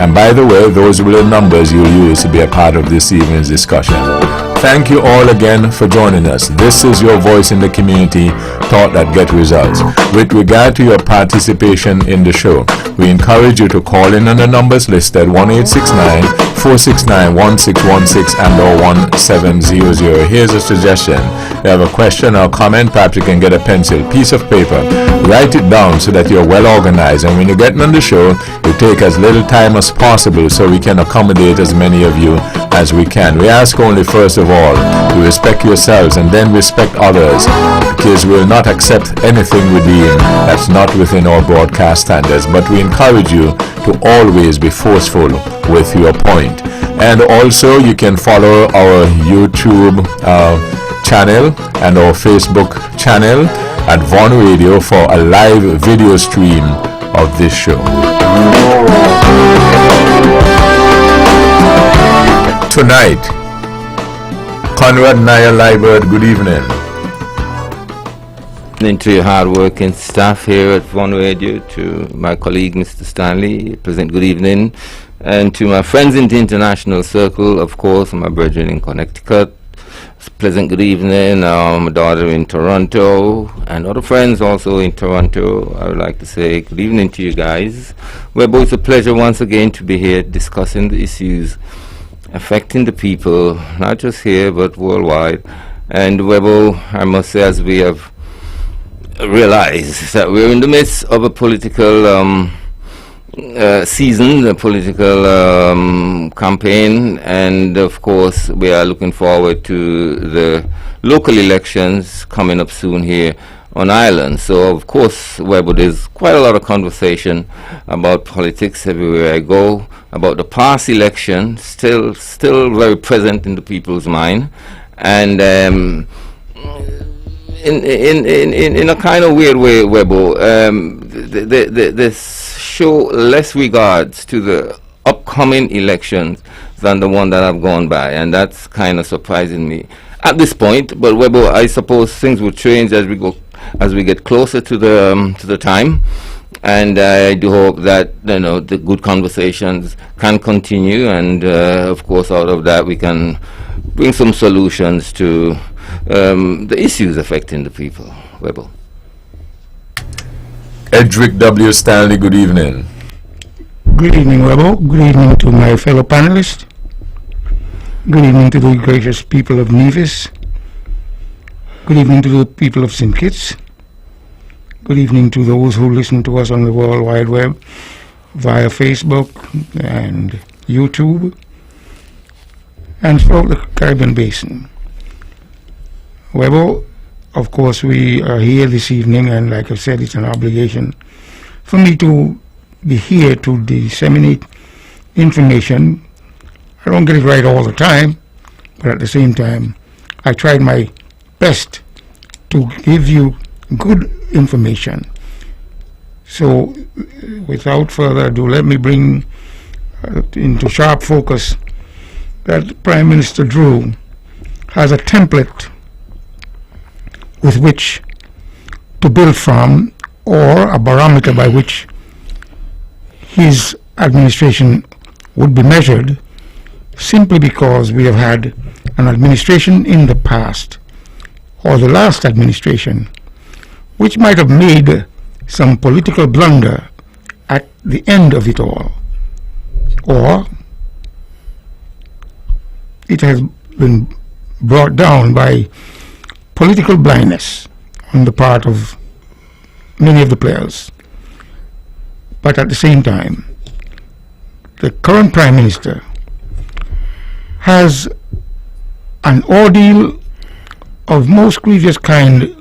And by the way, those were the numbers you'll use to be a part of this evening's discussion. Thank you all again for joining us. This is your voice in the community, thought that get results. With regard to your participation in the show, we encourage you to call in on the numbers listed 1-869-469-1616 and or 1700. Here's a suggestion. You have a question or comment, perhaps you can get a pencil, piece of paper, write it down so that you're well organized, and when you get on the show, you take as little time as possible so we can accommodate as many of you as we can. We ask only, first of all, you respect yourselves and then respect others, because we will not accept anything we deem that's not within our broadcast standards, but we encourage you to always be forceful with your point. And also you can follow our YouTube channel and our Facebook channel at Von Radio for a live video stream of this show. Tonight, Conrad Nair Liebert, good evening. To your hard-working staff here at Von Radio, to my colleague Mr. Stanley, pleasant good evening, and to my friends in the international circle, of course, my brethren in Connecticut, pleasant good evening, my daughter in Toronto, and other friends also in Toronto. I would like to say good evening to you guys. Webbo, it's a pleasure once again to be here discussing the issues affecting the people, not just here but worldwide. And Webbo, I must say, as we have realized that we're in the midst of a political season, a political campaign, and of course we are looking forward to the local elections coming up soon here on Ireland. So of course, Webbo, there's quite a lot of conversation about politics everywhere I go, about the past election, still very present in the people's mind, and in a kind of weird way, Webbo, this show less regards to the upcoming elections than the one that have gone by, and that's kind of surprising me at this point. But Webbo, I suppose things will change as we get closer to the time, and I do hope that the good conversations can continue, and of course out of that we can bring some solutions to the issues affecting the people. Webbo. Edric W. Stanley, good evening. Good evening, Webbo. Good evening to my fellow panelists. Good evening to the gracious people of Nevis. Good evening to the people of St. Kitts. Good evening to those who listen to us on the World Wide Web via Facebook and YouTube and throughout the Caribbean Basin. Webbo, of course, we are here this evening, and like I said, it's an obligation for me to be here to disseminate information. I don't get it right all the time, but at the same time, I tried my best to give you good information. So, without further ado, let me bring into sharp focus that Prime Minister Drew has a template with which to build from, or a barometer by which his administration would be measured, simply because we have had an administration in the past, or the last administration, which might have made some political blunder at the end of it all, or it has been brought down by political blindness on the part of many of the players. But at the same time, the current Prime Minister has an ordeal of most grievous kind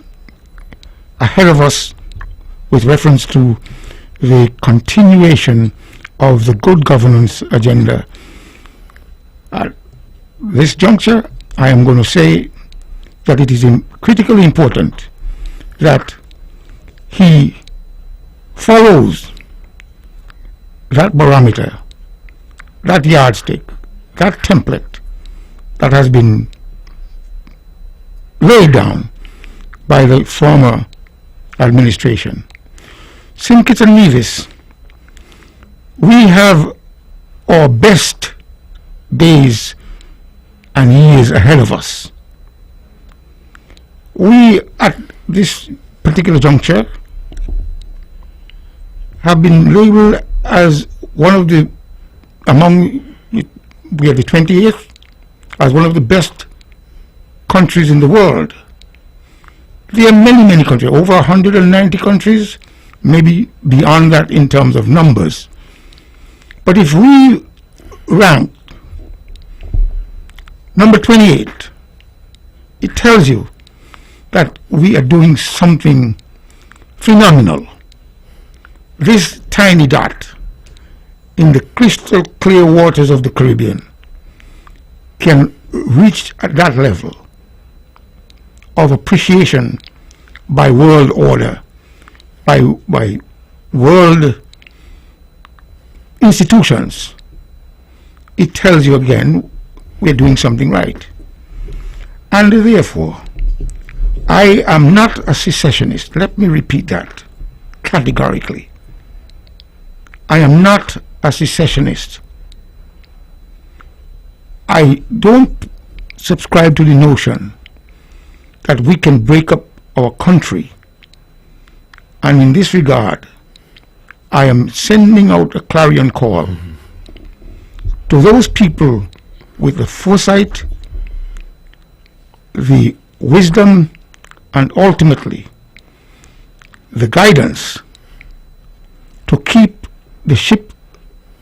ahead of us with reference to the continuation of the good governance agenda. At this juncture, I am going to say that it is critically important that he follows that barometer, that yardstick, that template that has been laid down by the former administration. St. Kitts and Nevis, we have our best days and years ahead of us. We, at this particular juncture, have been labeled as one of the, we are the 28th, as one of the best countries in the world. There are many, many countries, over 190 countries, maybe beyond that in terms of numbers. But if we rank number 28, it tells you that we are doing something phenomenal. This tiny dot in the crystal clear waters of the Caribbean can reach at that level of appreciation by world order, by world institutions. It tells you again we're doing something right. And therefore, I am not a secessionist. Let me repeat that categorically. I am not a secessionist. I don't subscribe to the notion that we can break up our country. And in this regard, I am sending out a clarion call to those people with the foresight, the wisdom, and ultimately the guidance to keep the ship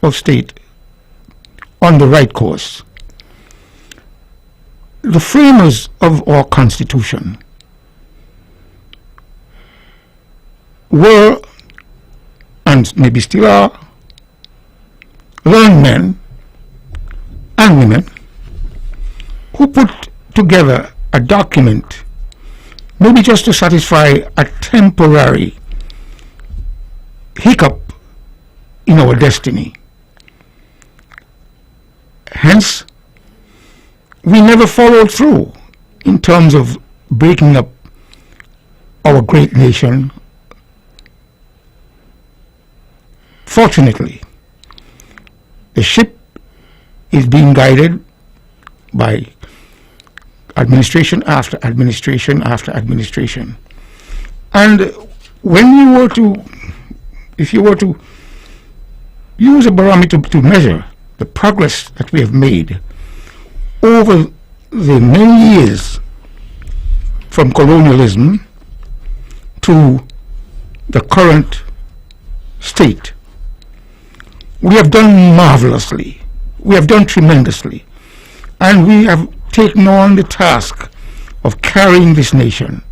of state on the right course. The framers of our Constitution were, and maybe still are, learned men and women who put together a document maybe just to satisfy a temporary hiccup in our destiny. Hence, we never followed through in terms of breaking up our great nation. Fortunately, the ship is being guided by administration after administration after administration. And when you were to, if you were to use a barometer to measure the progress that we have made over the many years from colonialism to the current state, we have done marvelously. We have done tremendously. And we have taken on the task of carrying this nation.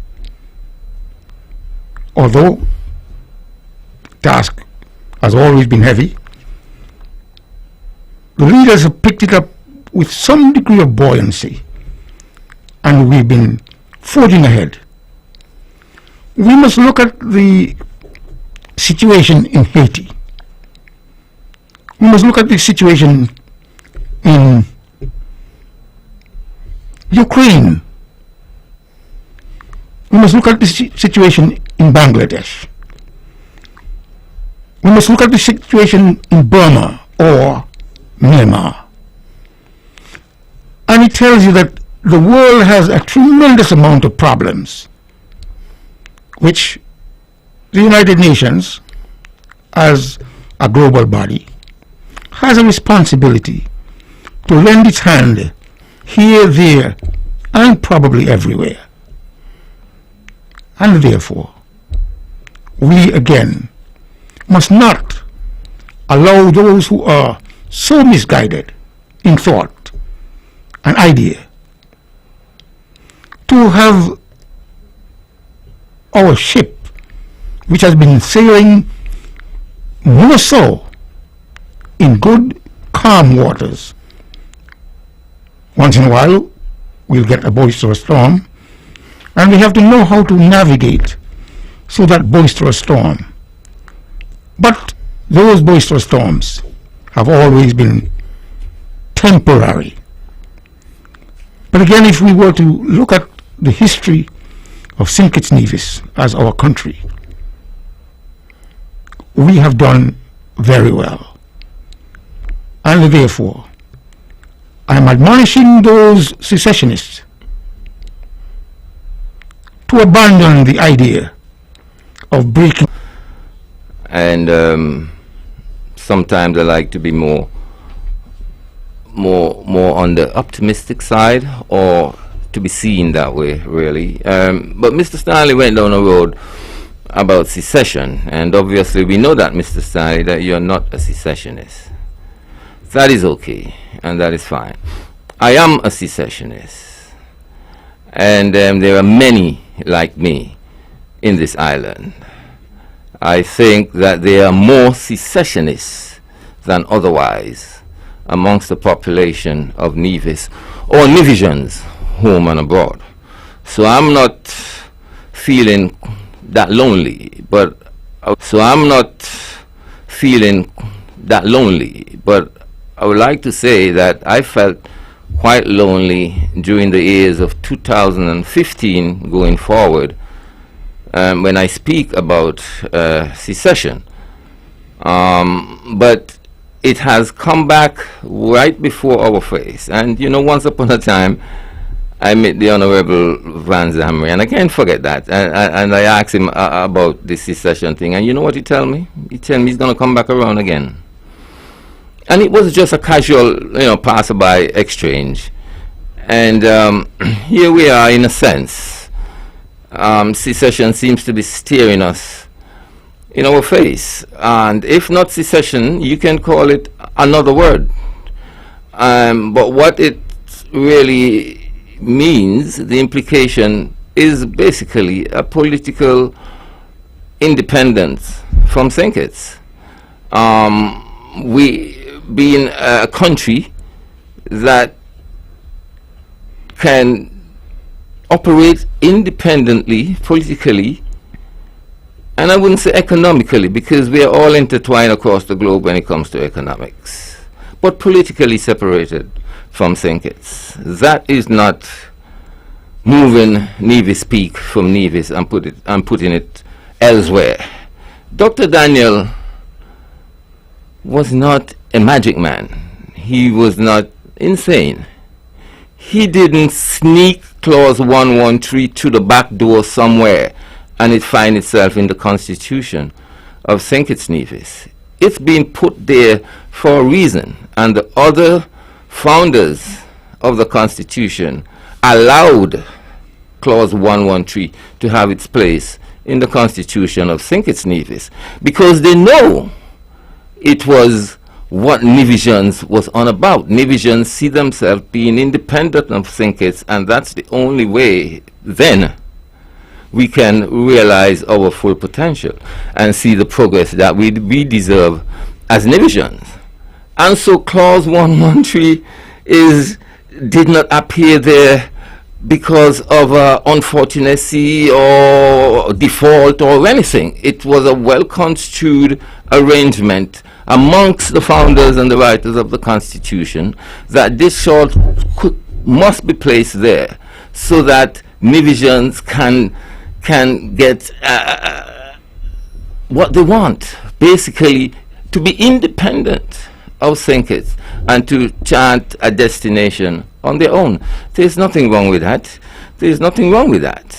Although the task has always been heavy, the leaders have picked it up with some degree of buoyancy, and we've been forging ahead. We must look at the situation in Haiti. We must look at the situation in Ukraine. We must look at the situation in Bangladesh. We must look at the situation in Burma or Myanmar. And it tells you that the world has a tremendous amount of problems, which the United Nations, as a global body, has a responsibility to lend its hand here, there, and probably everywhere. And therefore, we again must not allow those who are so misguided in thought and idea to have our ship, which has been sailing more so in good, calm waters. Once in a while, we'll get a boisterous storm, and we have to know how to navigate through that boisterous storm. But those boisterous storms have always been temporary. But again, if we were to look at the history of St. Kitts Nevis as our country, we have done very well. And and therefore, I am admonishing those secessionists to abandon the idea of breaking. And sometimes I like to be more on the optimistic side, or to be seen that way, really. But Mr. Stanley went down a road about secession, and obviously we know that, Mr. Stanley, that you're not a secessionist. That is okay, and that is fine. I am a secessionist, and there are many like me in this island. I think that there are more secessionists than otherwise amongst the population of Nevis or Nevisians, home and abroad. So I'm not feeling that lonely, but I would like to say that I felt quite lonely during the years of 2015 going forward, when I speak about secession. But it has come back right before our face. And you know, once upon a time, I met the Honorable Van Zamri, and I can't forget that. And I asked him about this secession thing, and you know what he told me? He told me he's going to come back around again. And it was just a casual, passerby exchange. And here we are, in a sense. Secession seems to be staring us in our face. And if not secession, you can call it another word. But what it really means, the implication, is basically a political independence from St. Kitts. We being a country that can operate independently politically, and I wouldn't say economically, because we are all intertwined across the globe when it comes to economics, but politically separated from St. Kitts. That is not moving Nevis Peak from Nevis and putting it elsewhere. Dr. Daniel was not a magic man. He was not insane. He didn't sneak clause 113 to the back door somewhere and it find itself in the constitution of St. Kitts Nevis. It's been put there for a reason, and the other founders of the constitution allowed clause 113 to have its place in the constitution of St. Kitts Nevis because they know it was what Nevisians was on about. Nevisians see themselves being independent of St. Kitts, and that's the only way then we can realize our full potential and see the progress that we deserve as Nevisians. And so clause 113 did not appear there because of unfortunacy or default or anything. It was a well-construed arrangement amongst the founders and the writers of the Constitution that this short must be placed there so that Nevisians can get what they want, basically to be independent of St. Kitts and to chart a destination on their own. There's nothing wrong with that. There's nothing wrong with that.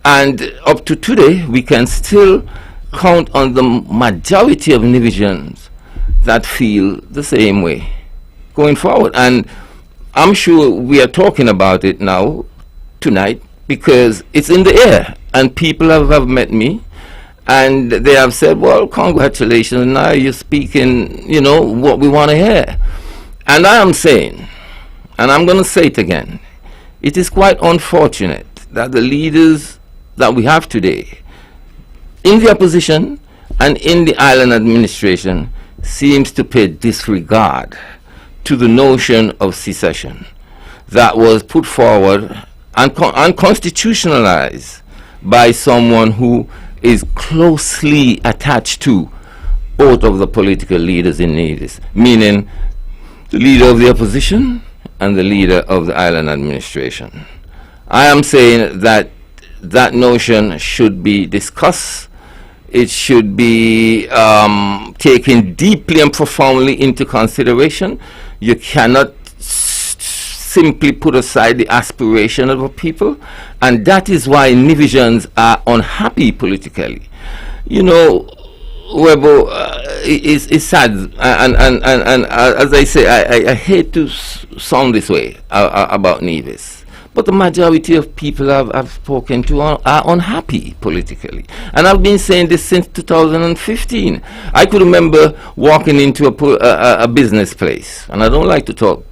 And up to today, we can still count on the majority of Nevisians that feel the same way going forward. And I'm sure we are talking about it now, tonight, because it's in the air. And people have met me, and they have said, well, congratulations, now you're speaking, what we want to hear. And I am saying, and I'm going to say it again, it is quite unfortunate that the leaders that we have today in the opposition and in the island administration seems to pay disregard to the notion of secession that was put forward and constitutionalized by someone who is closely attached to both of the political leaders in Nevis, meaning the leader of the opposition and the leader of the island administration. I am saying that that notion should be discussed It should be taken deeply and profoundly into consideration. You cannot simply put aside the aspiration of a people, and that is why Nivisians are unhappy politically. You know, Webbo, it's sad, and as I say, I hate to sound this way about Nevis, but the majority of people I've spoken to are unhappy politically, and I've been saying this since 2015. I could remember walking into a business place, and I don't like to talk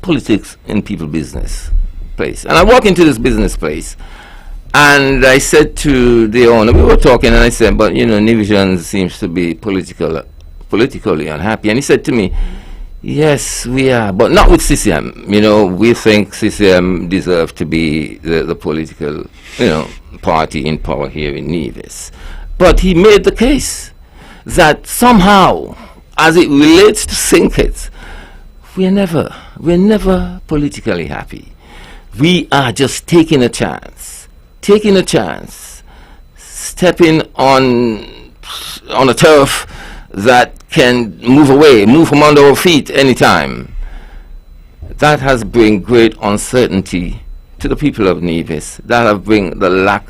politics in people business place, and I walk into this business place, and I said to the owner, we were talking, and I said, but you know, Nivisians seems to be politically unhappy. And he said to me, yes, we are, but not with CCM. You know, we think CCM deserves to be the political, you know, party in power here in Nevis. But he made the case that somehow, as it relates to Sinkits, we're never politically happy. We are just taking a chance, stepping on a turf that can move from under our feet anytime. That has bring great uncertainty to the people of Nevis. That have bring the lack,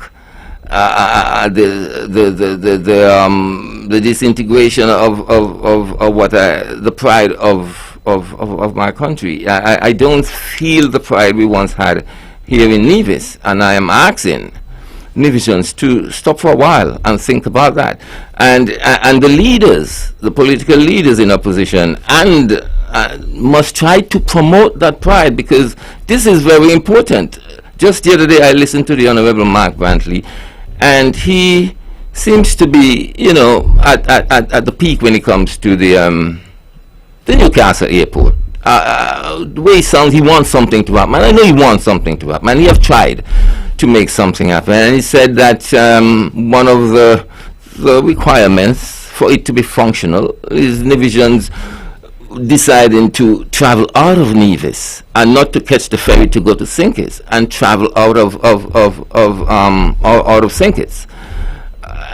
the disintegration of what the pride of my country. I don't feel the pride we once had here in Nevis, and I am asking Nivisians to stop for a while and think about that. And the leaders, the political leaders in opposition, and must try to promote that pride, because this is very important. Just the other day I listened to the Honorable Mark Brantley, and he seems to be, you know, at the peak when it comes to the Newcastle airport. The way he sounds, he wants something to happen. And I know he wants something to happen, and he have tried to make something happen. And he said that one of the requirements for it to be functional is Nivisians deciding to travel out of Nevis and not to catch the ferry to go to Sinkits, and travel out of Sinkits.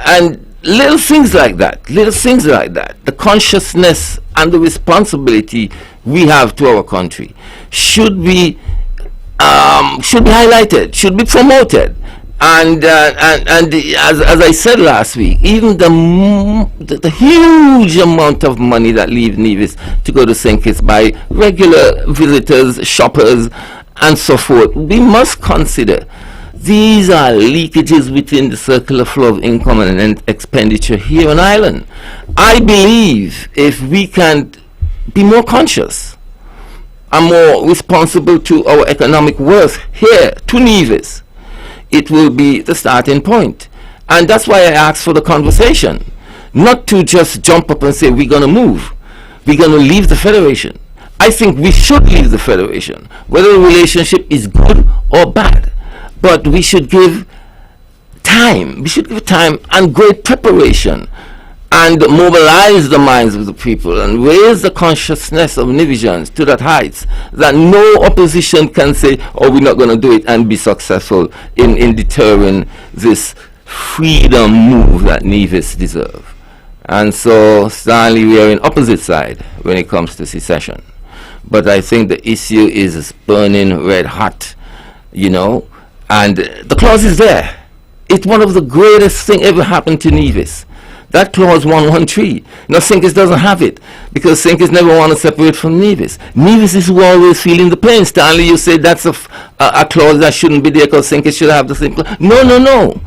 And little things like that, the consciousness and the responsibility we have to our country should be highlighted, should be promoted, and as I said last week, even the huge amount of money that leaves Nevis to go to Sinkits by regular visitors, shoppers, and so forth, we must consider these are leakages within the circular flow of income and expenditure here on Ireland. I believe if we can be more conscious and more responsible to our economic worth here to Nevis, it will be the starting point. And that's why I asked for the conversation, not to just jump up and say we're going to move, we're going to leave the Federation. I think we should leave the Federation, whether the relationship is good or bad. But we should give time. We should give time and great preparation, and mobilize the minds of the people and raise the consciousness of Nivisians to that heights that no opposition can say, oh, we're not going to do it, and be successful in deterring this freedom move that Nevis deserve. And so, Stanley, we are in opposite side when it comes to secession. But I think the issue is burning red hot, you know. And the clause is there. It's one of the greatest thing ever happened to Nevis. That clause 113. Now Sinkits doesn't have it, because Sinkits never want to separate from Nevis. Nevis is who always feeling the pain. Stanley, you say that's a clause that shouldn't be there because Sinkits should have the same clause. No.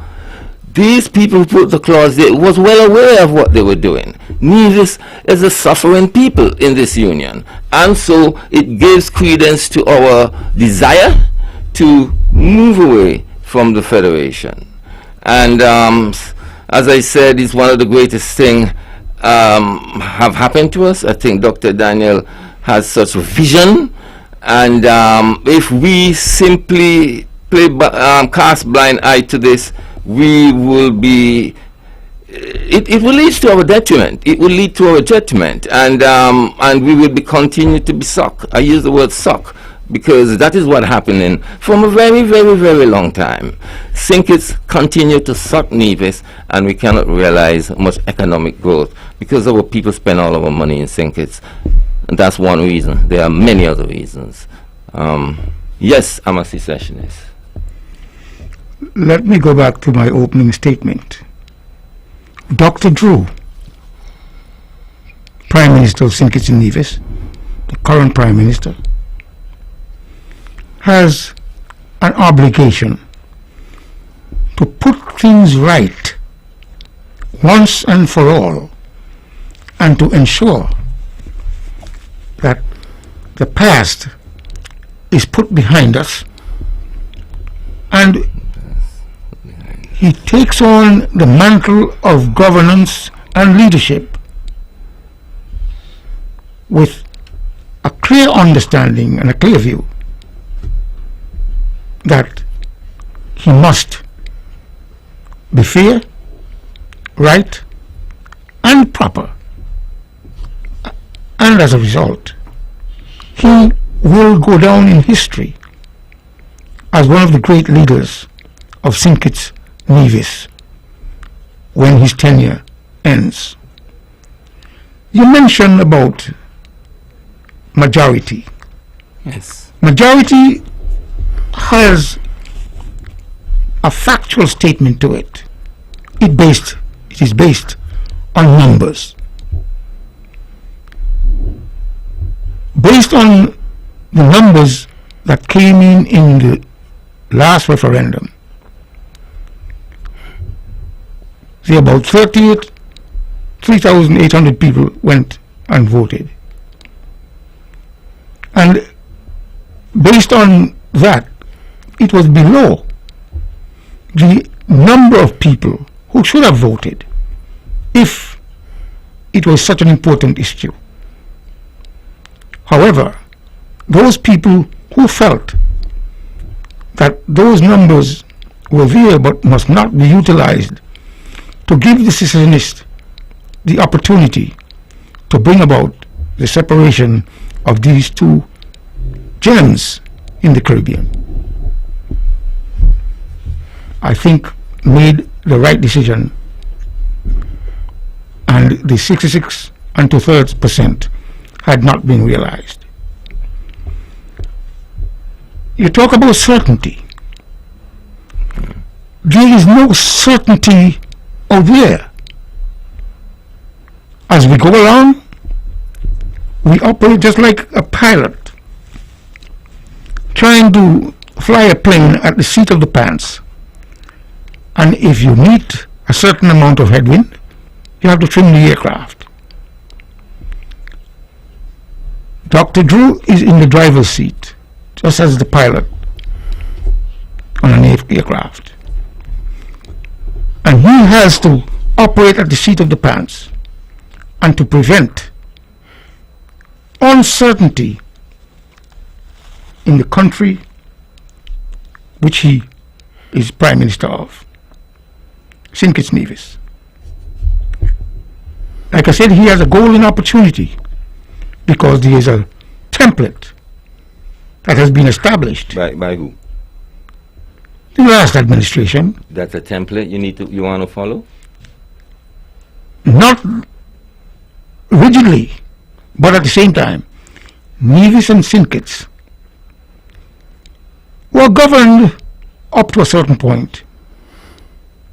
These people who put the clause there was well aware of what they were doing. Nevis is a suffering people in this union. And so it gives credence to our desire to move away from the Federation. And as I said, it's one of the greatest things have happened to us. I think Dr. Daniel has such a vision, and if we simply cast blind eye to this, we will be it will lead to our detriment. It will lead to our detriment, and we will be continue to be sucked. I use the word suck because that is what happening from a very, very, very long time. Sinkits continue to suck Nevis, and we cannot realize much economic growth because our people spend all of our money in Sinkits. And that's one reason. There are many other reasons. Yes, I'm a secessionist. Let me go back to my opening statement. Dr. Drew, Prime Minister of St. Kitts and Nevis, the current Prime Minister, has an obligation to put things right once and for all, and to ensure that the past is put behind us, and he takes on the mantle of governance and leadership with a clear understanding and a clear view that he must be fair, right, and proper. And as a result, he will go down in history as one of the great leaders of St. Kitts Nevis when his tenure ends. You mentioned about majority. Yes. Majority has a factual statement to it. It is based on numbers. Based on the numbers that came in the last referendum, see, about 3,800 people went and voted. And based on that, it was below the number of people who should have voted if it was such an important issue. However, those people who felt that those numbers were there but must not be utilized to give the secessionists the opportunity to bring about the separation of these two gems in the Caribbean, I think made the right decision, and the 66 2/3% had not been realized. You talk about certainty. There is no certainty out there. As we go along, we operate just like a pilot trying to fly a plane at the seat of the pants. And if you meet a certain amount of headwind, you have to trim the aircraft. Dr. Drew is in the driver's seat, just as the pilot on an aircraft. And he has to operate at the seat of the pants and to prevent uncertainty in the country which he is Prime Minister of, St. Kitts Nevis. Like I said, he has a golden opportunity because there is a template that has been established. By who? The last administration. That's a template you want to follow? Not rigidly, but at the same time, Nevis and St. Kitts were governed up to a certain point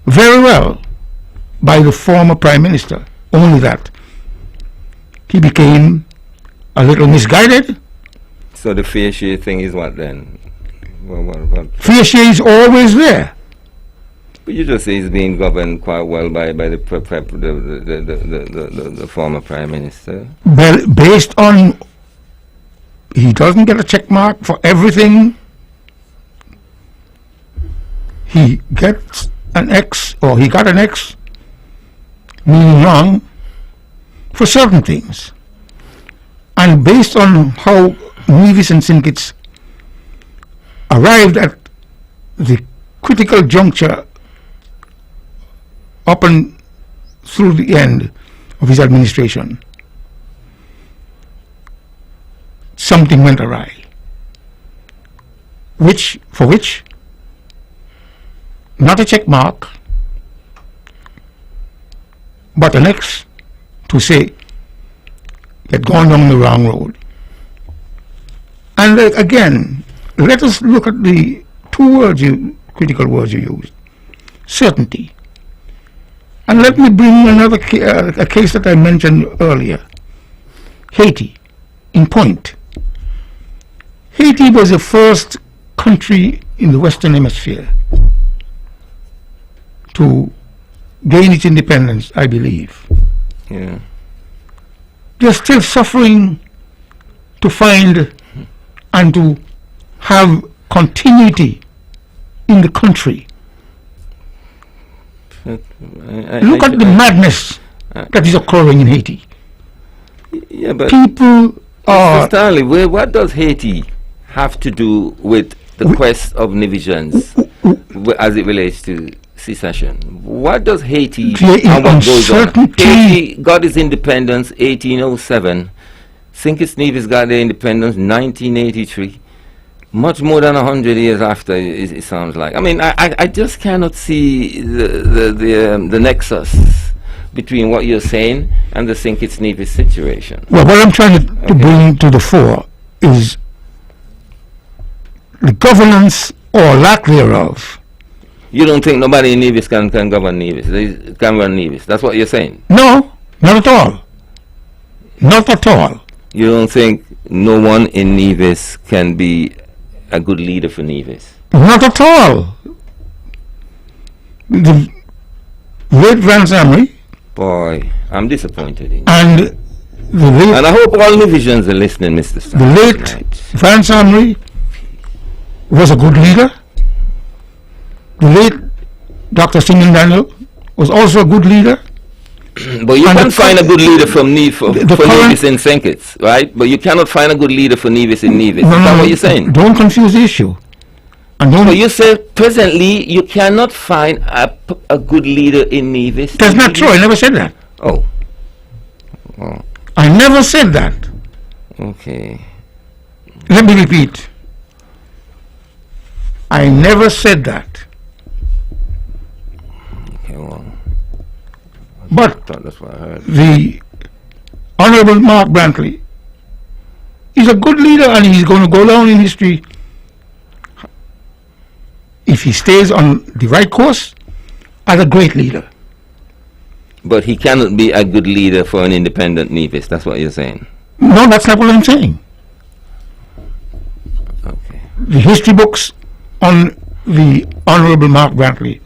very well by the former Prime Minister. Only that he became a little misguided. So the fair share thing is what then? What? Fair share is always there. But you just say he's being governed quite well by the former Prime Minister. Well, based on he doesn't get a check mark for everything. He gets an X, or he got an X, meaning wrong, for certain things. And based on how Nevis and St. Kitts arrived at the critical juncture up and through the end of his administration, something went awry. for which not a check mark, but an X to say you had gone down the wrong road. And again, let us look at the critical words you used. Certainty. And let me bring another a case that I mentioned earlier. Haiti, in point. Haiti was the first country in the Western Hemisphere to gain its independence, I believe. Yeah. They're still suffering to find and to have continuity in the country. Look at the madness that is occurring in Haiti. Yeah, but people are... Mr. Stanley, what does Haiti have to do with the quest of divisions as it relates to secession? What does Haiti and what goes on? Haiti got its independence 1807. St. Kitts Nevis got their independence 1983. Much more than 100 years after, it sounds like. I mean, I just cannot see the nexus between what you're saying and the St. Kitts Nevis situation. Well, what I'm trying to bring to the fore is the governance or lack thereof. You don't think nobody in Nevis can govern Nevis? They can run Nevis? That's what you're saying? No, not at all. Not at all. You don't think no one in Nevis can be a good leader for Nevis? Not at all. The late Vance Amory. Boy, I'm disappointed in you. And the late... And I hope all Nevisians are listening, Mr. Stanley. The late Vance Amory was a good leader. The late Dr. Simon Daniel was also a good leader. But you can't find a good leader for Nevis in St. Kitts, right? But you cannot find a good leader for Nevis in Nevis. Is that what you're saying? Don't confuse the issue. And but you said presently you cannot find a good leader in Nevis. That's not true. I never said that. Oh. I never said that. Okay. Let me repeat. I never said that. Okay, well. But that's what I heard. The Honorable Mark Brantley is a good leader, and he's going to go down in history if he stays on the right course as a great leader. But he cannot be a good leader for an independent Nevis. That's what you're saying. No, that's not what I'm saying. Okay. The history books on the Honorable Mark Brantley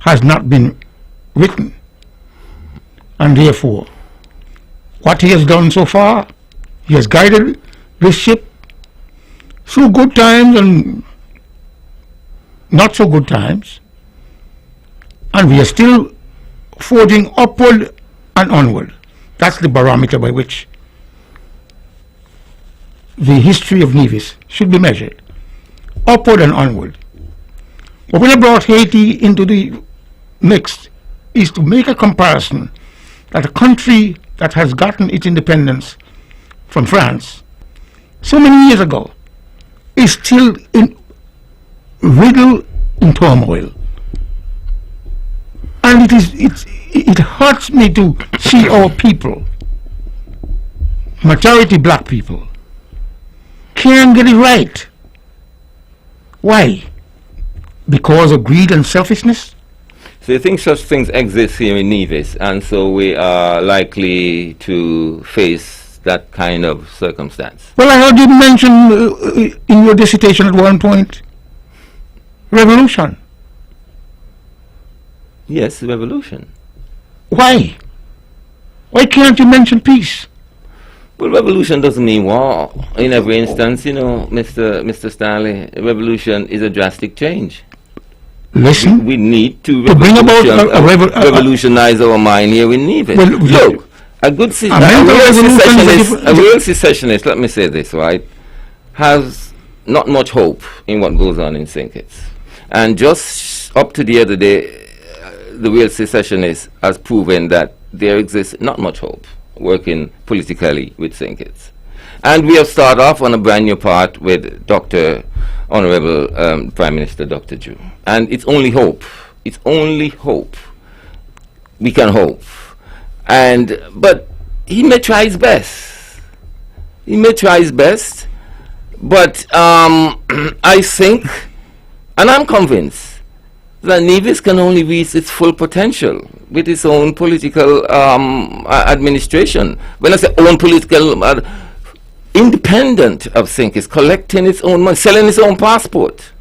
has not been written. And therefore, what he has done so far, he has guided this ship through good times and not so good times. And we are still forging upward and onward. That's the barometer by which the history of Nevis should be measured. Upward and onward. What we have brought Haiti into the mix is to make a comparison that a country that has gotten its independence from France so many years ago is still riddled in turmoil. And it hurts me to see our people, majority black people, can't get it right. Why? Because of greed and selfishness? So you think such things exist here in Nevis, and so we are likely to face that kind of circumstance? Well, I heard you mention in your dissertation at one point, revolution. Yes, revolution. Why? Why can't you mention peace? Well, revolution doesn't mean war in every instance, you know, Mr. Stanley. Revolution is a drastic change. Listen, we need to bring about revolutionize our mind here in Nevis. Well, look, a real secessionist, let me say this, right, has not much hope in what goes on in St. Kitts. And just up to the other day, the real secessionist has proven that there exists not much hope working politically with St. Kitts. And we have started off on a brand new part with Dr. Honorable Prime Minister Dr. Drew. And it's only hope. It's only hope. We can hope. But he may try his best. He may try his best. But I think, and I'm convinced, that Nevis can only reach its full potential with its own political administration. When I say own political, independent of Think, is collecting its own money, selling its own passport,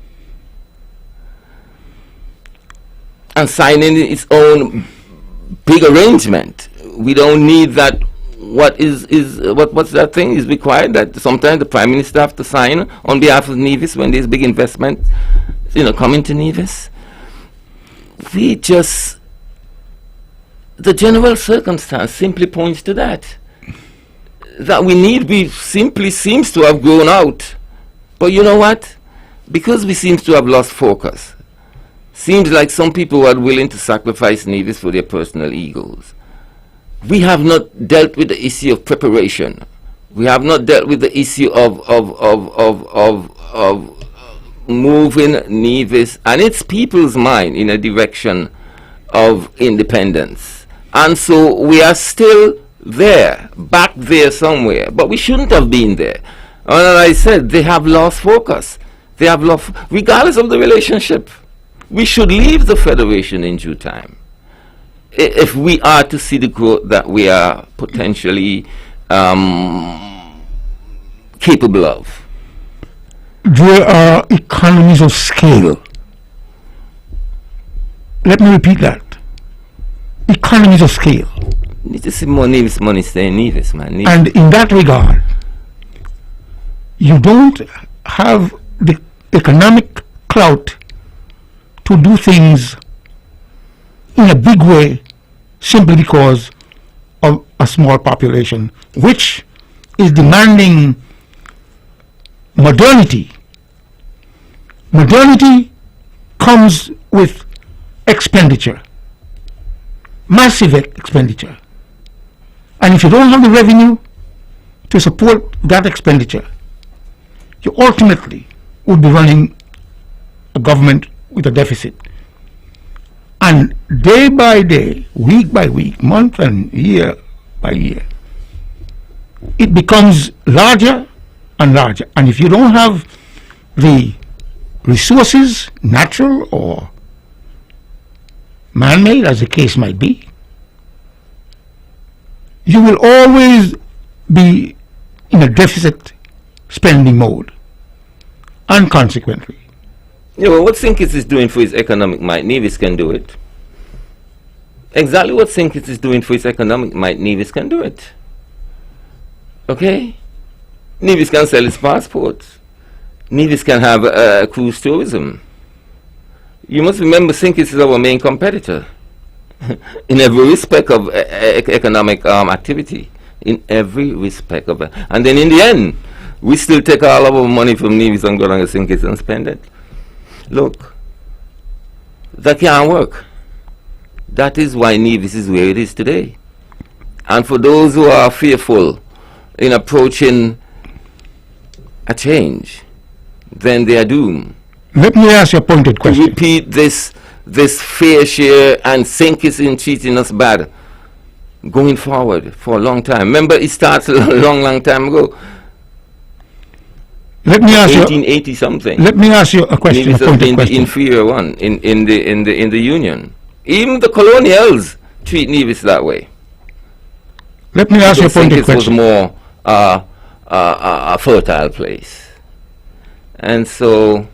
and signing its own big arrangement. We don't need that. What's that thing is required that sometimes the Prime Minister have to sign on behalf of Nevis when there's big investment, coming to Nevis. The general circumstance simply points to that we simply seems to have grown out. But you know what? Because we seem to have lost focus, seems like some people are willing to sacrifice Nevis for their personal egos. We have not dealt with the issue of preparation. We have not dealt with the issue of moving Nevis and its people's mind in a direction of independence. And so we are still there, back there somewhere, but we shouldn't have been there. And as I said, they have lost focus. They have lost, regardless of the relationship. We should leave the Federation in due time if we are to see the growth that we are potentially capable of. There are economies of scale. Let me repeat that. Economies of scale. Need to see more Nevis money stay in Nevis, man. And in that regard, you don't have the economic clout to do things in a big way simply because of a small population, which is demanding modernity. Modernity comes with expenditure, massive expenditure. And if you don't have the revenue to support that expenditure, you ultimately would be running a government with a deficit. And day by day, week by week, month and year by year, it becomes larger and larger. And if you don't have the resources, natural or man-made, as the case might be, you will always be in a deficit spending mode. And consequently, what Sinkis is doing for his economic might, Nevis can do it. Exactly what Sinkis is doing for his economic might, Nevis can do it. Okay? Nevis can sell its passports. Nevis can have cruise tourism. You must remember Sinkis is our main competitor in every respect of economic activity. In every respect of it. And then in the end, we still take all of our money from Nevis and go down to Sinkis and spend it. Look, that can't work. That is why Nevis is where it is today. And for those who are fearful in approaching a change, then they are doomed. Let me ask you a pointed question. To repeat this fair share and Sinkis in treating us bad going forward for a long time. Remember, it starts a long time ago. Let me ask 1880 something. Let me ask you a question. Nevis has been the inferior one in the Union. Even the colonials treat Nevis that way. Let me ask you a pointed question. It was more a fertile place, and so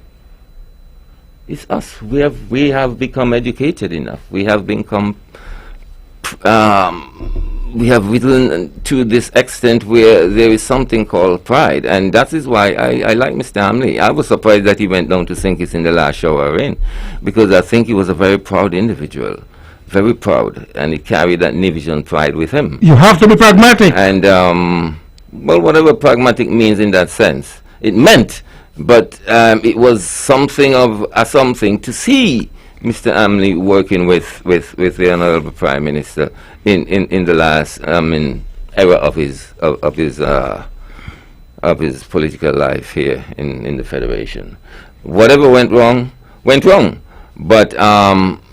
it's us. We have become educated enough. We have become. We have risen to this extent where there is something called pride, and that is why I like Mr. Hamley. I was surprised that he went down to Sinkis in the last show we were in, because I think he was a very proud individual, very proud, and he carried that Nevision pride with him. You have to be pragmatic. And well, whatever pragmatic means in that sense, it meant, but it was something of something to see Mr. Hamley working with the Honourable Prime Minister in the last era of his of his political life here in the Federation. Whatever went wrong, went wrong. But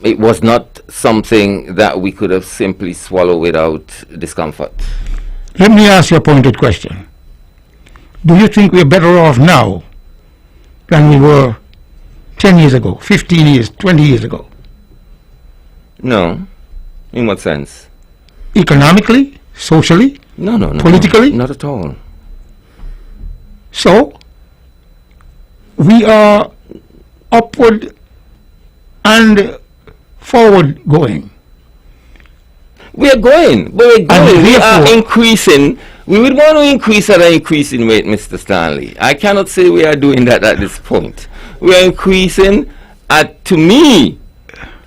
it was not something that we could have simply swallowed without discomfort. Let me ask you a pointed question. Do you think we're better off now than we were 10 years ago, 15 years, 20 years ago? No. In what sense? Economically? Socially? No. Politically? Not at all. So, we are upward and forward going. We are going, but we're going. And We are therefore- increasing. We would want to increase at an increasing rate, Mr. Stanley. I cannot say we are doing that at this point. We are increasing at, to me,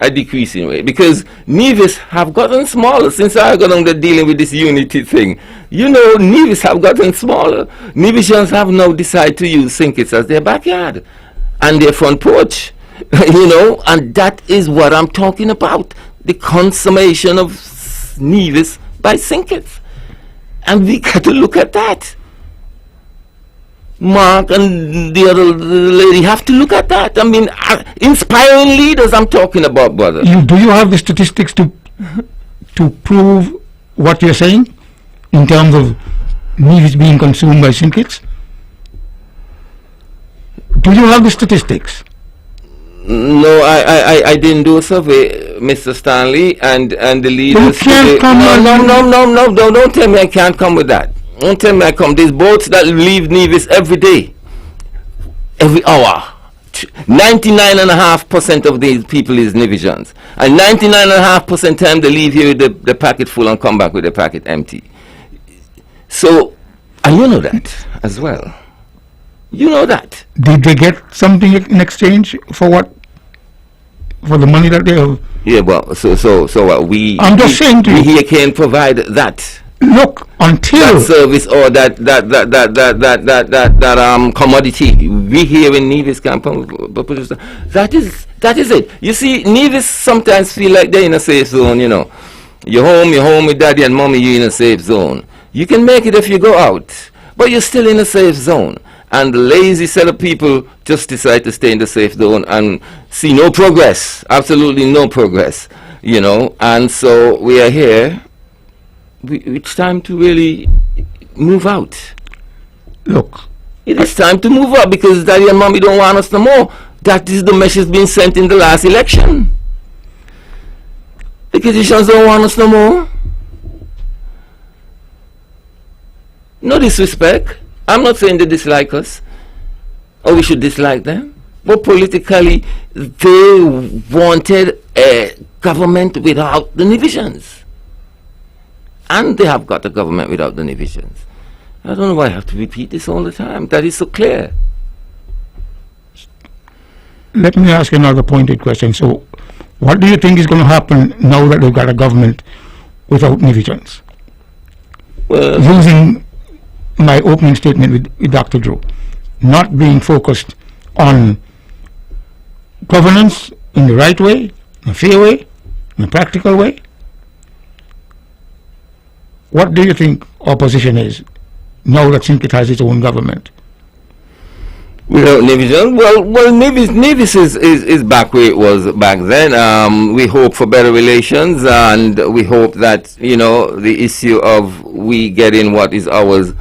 a decreasing rate, because Nevis have gotten smaller since I got on the dealing with this unity thing. You know, Nevis have gotten smaller. Nevisians have now decided to use Sinkits as their backyard and their front porch. You know, and that is what I'm talking about. The consummation of Nevis by Sinkits. And we got to look at that. Mark and the other lady have to look at that. I mean, inspiring leaders I'm talking about, brother. Do you have the statistics to prove what you're saying in terms of Nevis being consumed by Sinkits? Do you have the statistics? No, I didn't do a survey, Mr. Stanley, and the leaders. can't come No, don't tell me I can't come with that. Don't tell me I come. There's boats that leave Nevis every day, every hour. 99.5% of these people is Nevisians, and 99.5% time they leave here with the packet full and come back with the packet empty. So, and you know that as well. You know that. Did they get something in exchange for what? For the money that they have? Yeah, well, so what we. I'm just saying to we you. here can provide that. Look, until That service or that commodity we here in Nevis can produce. That is it. You see, Nevis sometimes feel like they're in a safe zone. You know, you're home with daddy and mommy. You're in a safe zone. You can make it if you go out, but you're still in a safe zone. And the lazy set of people just decide to stay in the safe zone and see no progress, absolutely no progress. You know, and so we are here. It's time to really move out. look, It is time to move out because daddy and mommy don't want us no more. That is the message being sent in the last election. The Christians don't want us no more. No disrespect. I'm not saying they dislike us or we should dislike them. But politically, they wanted a government without the Nevisians. And they have got a government without the Nevisians. I don't know why I have to repeat this all the time. That is so clear. let me ask you another pointed question. So, what do you think is going to happen now that they've got a government without Nevisians? Well, Using my opening statement with Dr. Drew, not being focused on governance in the right way, in a fair way, in a practical way. What do you think our position is now that Sinkit has its own government? without Nevis, well, Nevis is back where it was back then. We hope for better relations, and we hope that, you know, the issue of we getting what is ours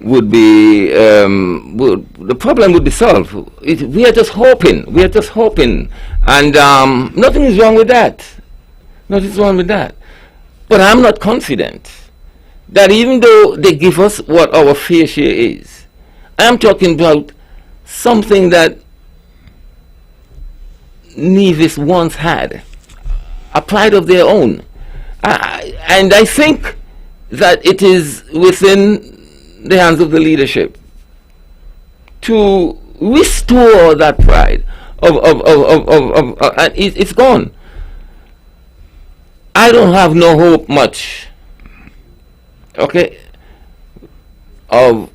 would be, the problem would be solved. We are just hoping, and nothing is wrong with that. Nothing is wrong with that. But I'm not confident that even though they give us what our fair share is, I'm talking about something that Nevis once had, a pride of their own. And I think that it is within the hands of the leadership to restore that pride and it's gone. I don't have no hope much, okay, of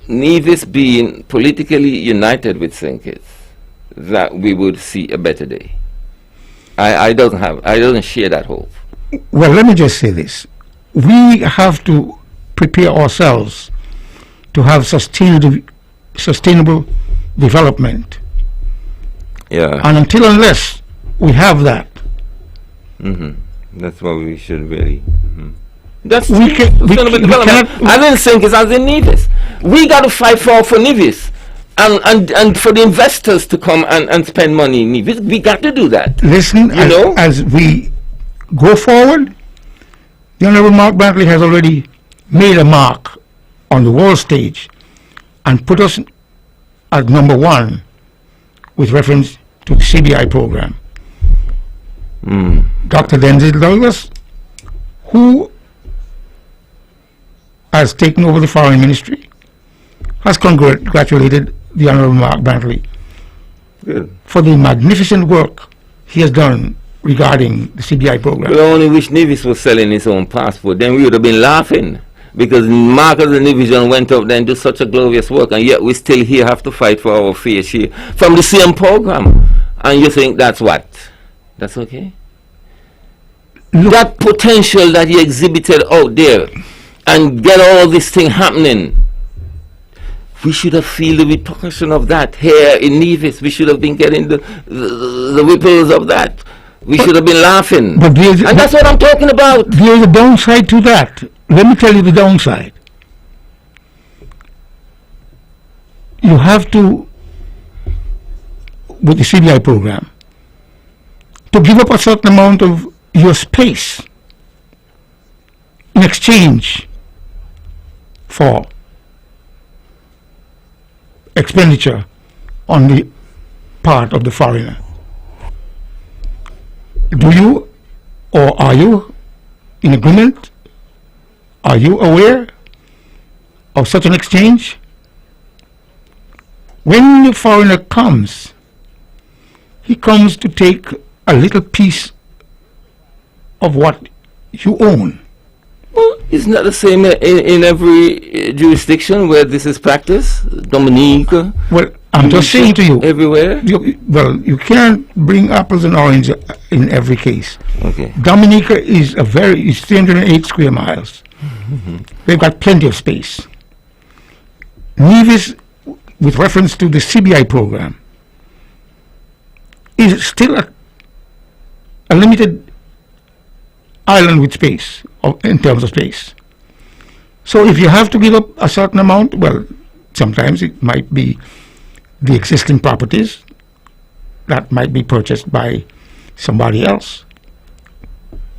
Nevis being politically united with Sinkits, that we would see a better day. I don't share that hope. Well, let me just say this. We have to prepare ourselves to have sustainable development. Yeah. And unless we have that, That's what we should really. That's we sustainable development. cannot. I didn't think it's as in Nevis. We got to fight for Nevis. And for the investors to come and spend money in Nevis. We got to do that. Listen, as we go forward, the Honorable Mark Brantley has already made a mark on the world stage and put us at number one with reference to the CBI program. Dr. Denzel Douglas, who has taken over the foreign ministry, has congratulated the Honorable Mark Brantley for the magnificent work he has done regarding the CBI program. We only wish Nevis was selling his own passport. Then we would have been laughing, because Marcus and Division went up there and do such a glorious work, and yet we still here have to fight for our fair share from the same program. And you think that's what? That's okay? Look, that potential that he exhibited out there and get all this thing happening, we should have feel the repercussion of that here in Nevis. We should have been getting the ripples of that. We should have been laughing. But and that's what I'm talking about. There's a downside to that. Let me tell you the downside. You have to, with the CBI program, to give up a certain amount of your space in exchange for expenditure on the part of the foreigner. Do you, or are you in agreement? Are you aware of such an exchange? When the foreigner comes, he comes to take a little piece of what you own. Well, isn't that the same in every jurisdiction where this is practiced? Dominica? Well, I'm just saying to you. Everywhere? You can't bring apples and oranges in every case. Okay. Dominica is it's 308 square miles. They've got plenty of space. Nevis, with reference to the CBI program, is still a limited island with space, in terms of space. So if you have to give up a certain amount, well, sometimes it might be the existing properties that might be purchased by somebody else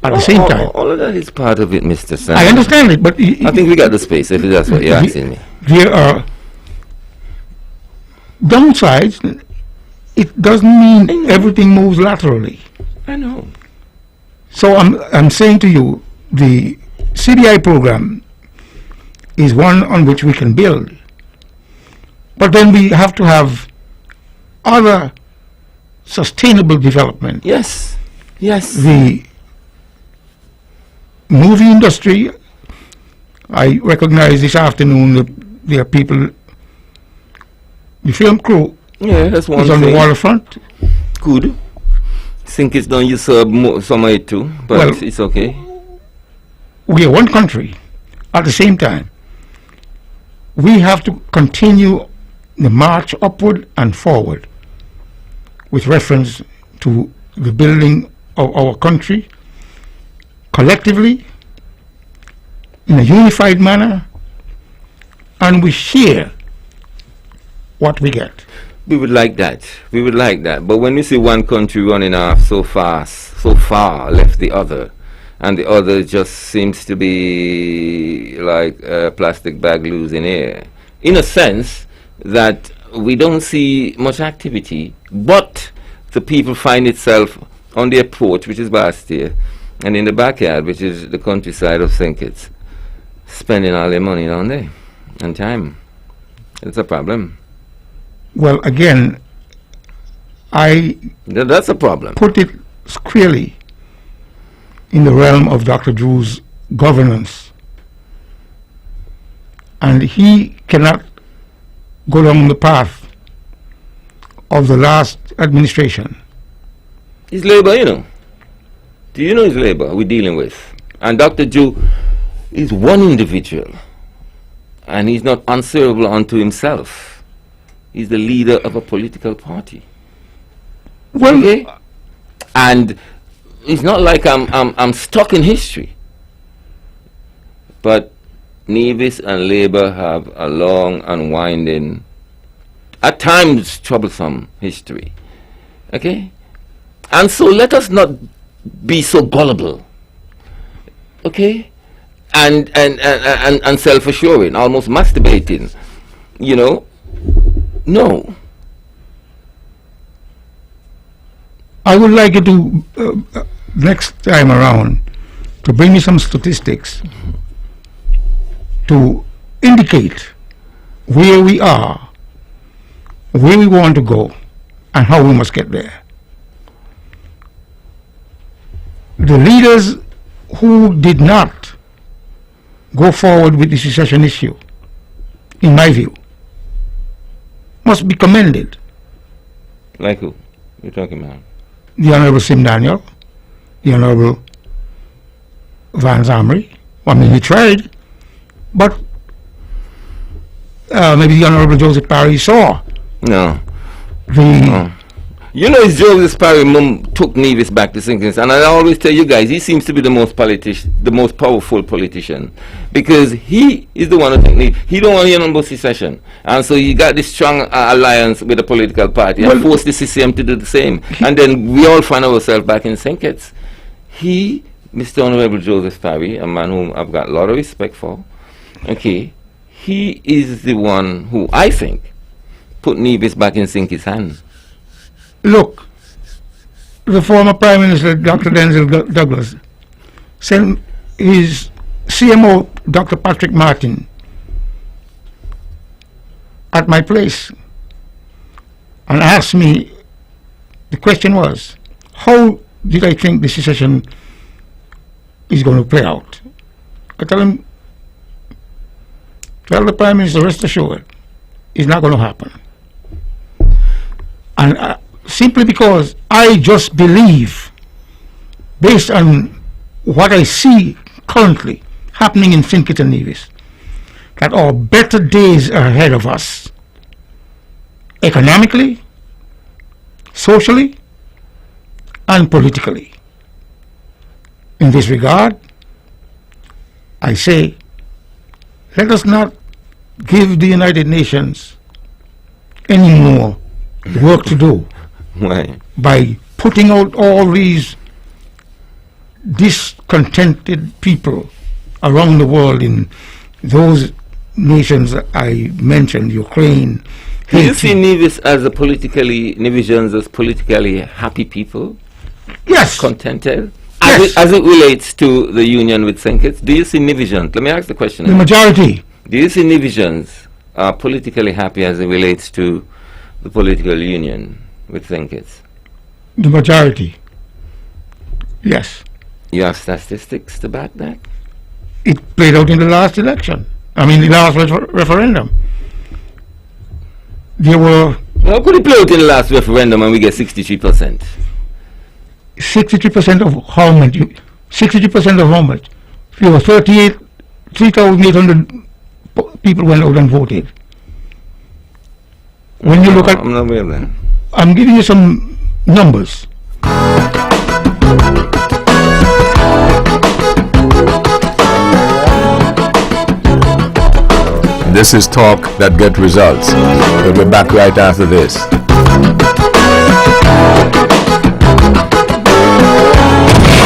at the same time. All of that is part of it, Mr. Sam. I understand it, but I think we got the space, if that's what you're asking me. There are downsides. It doesn't mean everything moves laterally. I know. So I'm saying to you, the CBI program is one on which we can build. But then we have to have other sustainable development. Yes. Yes. The movie industry, I recognize this afternoon that there are people, the film crew that's one is on the waterfront. Good. Think it's done usurp some of it too, but Well, it's okay. We are one country. At the same time, we have to continue the march upward and forward with reference to the building of our country collectively in a unified manner, and we share what we get. We would like that. We would like that. But when we see one country running off so fast, so far left the other, and the other just seems to be like a plastic bag losing air, in a sense that we don't see much activity, but the people find itself on their porch, which is Bastia, and in the backyard, which is the countryside of St. Kitts, spending all their money down there and time. It's a problem. Well, again, That's a problem. put it squarely in the realm of Dr. Drew's governance. And he cannot go down the path of the last administration. It's labor, you know. Do you know it's labor we're dealing with? And Dr. Drew is one individual. And he's not answerable unto himself. He's the leader of a political party. Well, Okay? And it's not like I'm stuck in history. But Nevis and Labour have a long and winding, at times troublesome history. Okay? And so let us not be so gullible. Okay? And self-assuring, almost masturbating. You know? No. I would like you to, next time around, to bring me some statistics to indicate where we are, where we want to go, and how we must get there. The leaders who did not go forward with the secession issue, in my view, must be commended. Like who? You're talking about? The Honorable Sim Daniel, the Honorable Van Zamri. I mean, he tried, but maybe the Honorable Joseph Parry saw No. the. You know, it's Joseph Parry took Nevis back to Sinkins, and I always tell you guys, he seems to be the most powerful politician, because he is the one who took Nevis. He don't want to hear nothing about secession, and so he got this strong alliance with the political party and forced the CCM to do the same, and then we all find ourselves back in Sinkins. He, Mr. Honorable Joseph Parry, a man whom I've got a lot of respect for, okay, he is the one who, I think, put Nevis back in Sinkins' hands. Look, the former Prime Minister, Dr. Denzel Douglas, sent his CMO, Dr. Patrick Martin, at my place and asked me, the question was, how did I think the secession is going to play out? I tell him, tell the Prime Minister, rest assured, it's not going to happen. And simply because I just believe, based on what I see currently happening in St. Kitts and Nevis, that our better days are ahead of us, economically, socially, and politically. In this regard, I say, let us not give the United Nations any more work to do. Why? By putting out all these discontented people around the world in those nations I mentioned, Ukraine, Do you Haiti. see Nevisians as politically happy people, Yes, contented? Yes. As it relates to the union with St. Kitts, do you see Nevisians? Let me ask the question. the again. majority. Do you see Nevisians are politically happy as it relates to the political union with St. Kitts? The majority. Yes. You have statistics to back that? It played out in the last election. I mean, the last referendum. There were How could it play out in the last referendum and we get 63%? 63% of how much? 63% of how much? There were 3,800 people went out and voted. When you look at, I'm not aware of that. I'm giving you some numbers. This is talk that get results. We'll be back right after this.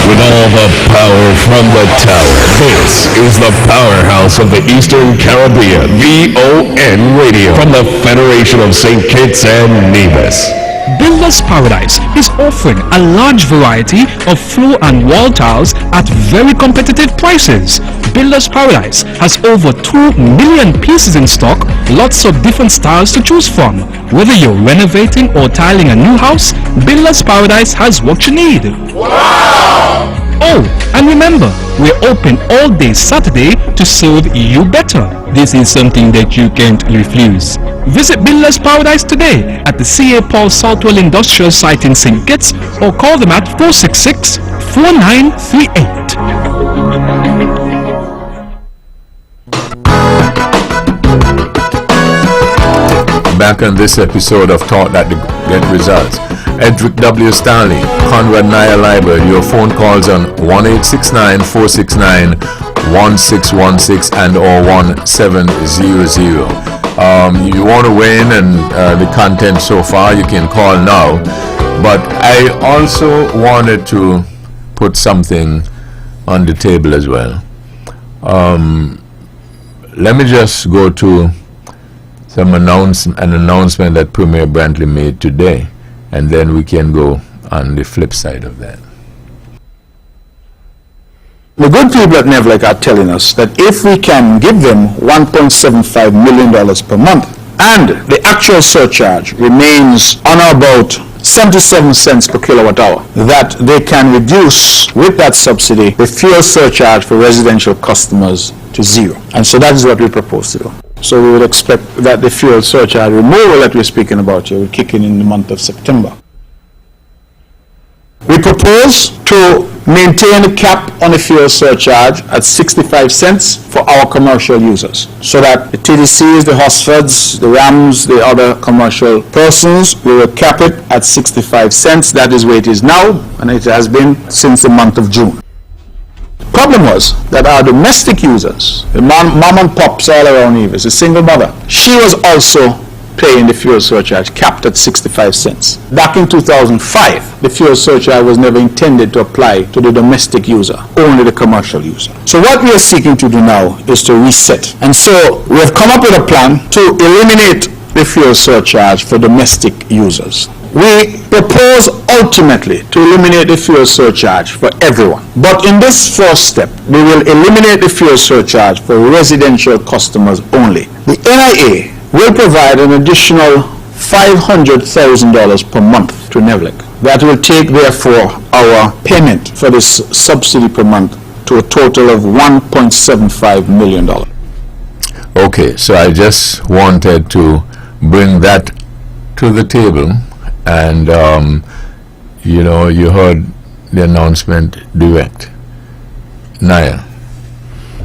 With all the power from the tower, this is the powerhouse of the Eastern Caribbean, VON Radio, from the Federation of St. Kitts and Nevis. Builder's Paradise is offering a large variety of floor and wall tiles at very competitive prices. Builder's Paradise has over 2 million pieces in stock, lots of different styles to choose from. Whether you're renovating or tiling a new house, Builder's Paradise has what you need. Wow! Oh, and remember, we're open all day Saturday to serve you better. This is something that you can't refuse. Visit Builder's Paradise today at the C.A. Paul Southwell Industrial Site in St. Kitts or call them at 466-4938. back on this episode of Talk That Get Results. Edric W. Stanley, Conrad Naya Liber, your phone calls on 1-869-469-1616 and or 1700. You want to weigh in and the content so far, you can call now. But I also wanted to put something on the table as well. Let me just go to an announcement that Premier Brantley made today, and then we can go on the flip side of that. The good people at NEVLEC are telling us that if we can give them $1.75 million per month, and the actual surcharge remains on or about 77 cents per kilowatt hour, that they can reduce with that subsidy the fuel surcharge for residential customers to zero. And so that is what we propose to do. So we would expect that the fuel surcharge removal that we're speaking about here will kick in the month of September. We propose to maintain a cap on the fuel surcharge at 65 cents for our commercial users, so that the TDCs, the Hosfords, the Rams, the other commercial persons, we will cap it at 65 cents. That is where it is now, and it has been since the month of June. Problem was that our domestic users, the mom and pops all around here, a single mother, she was also paying the fuel surcharge capped at 65 cents. Back in 2005, the fuel surcharge was never intended to apply to the domestic user, only the commercial user. So what we are seeking to do now is to reset. And so we have come up with a plan to eliminate the fuel surcharge for domestic users. We propose ultimately to eliminate the fuel surcharge for everyone. But in this first step, we will eliminate the fuel surcharge for residential customers only. The NIA will provide an additional $500,000 per month to NEVLEC. That will take, therefore, our payment for this subsidy per month to a total of $1.75 million. Okay, so I just wanted to bring that to the table, and you heard the announcement direct. Naya.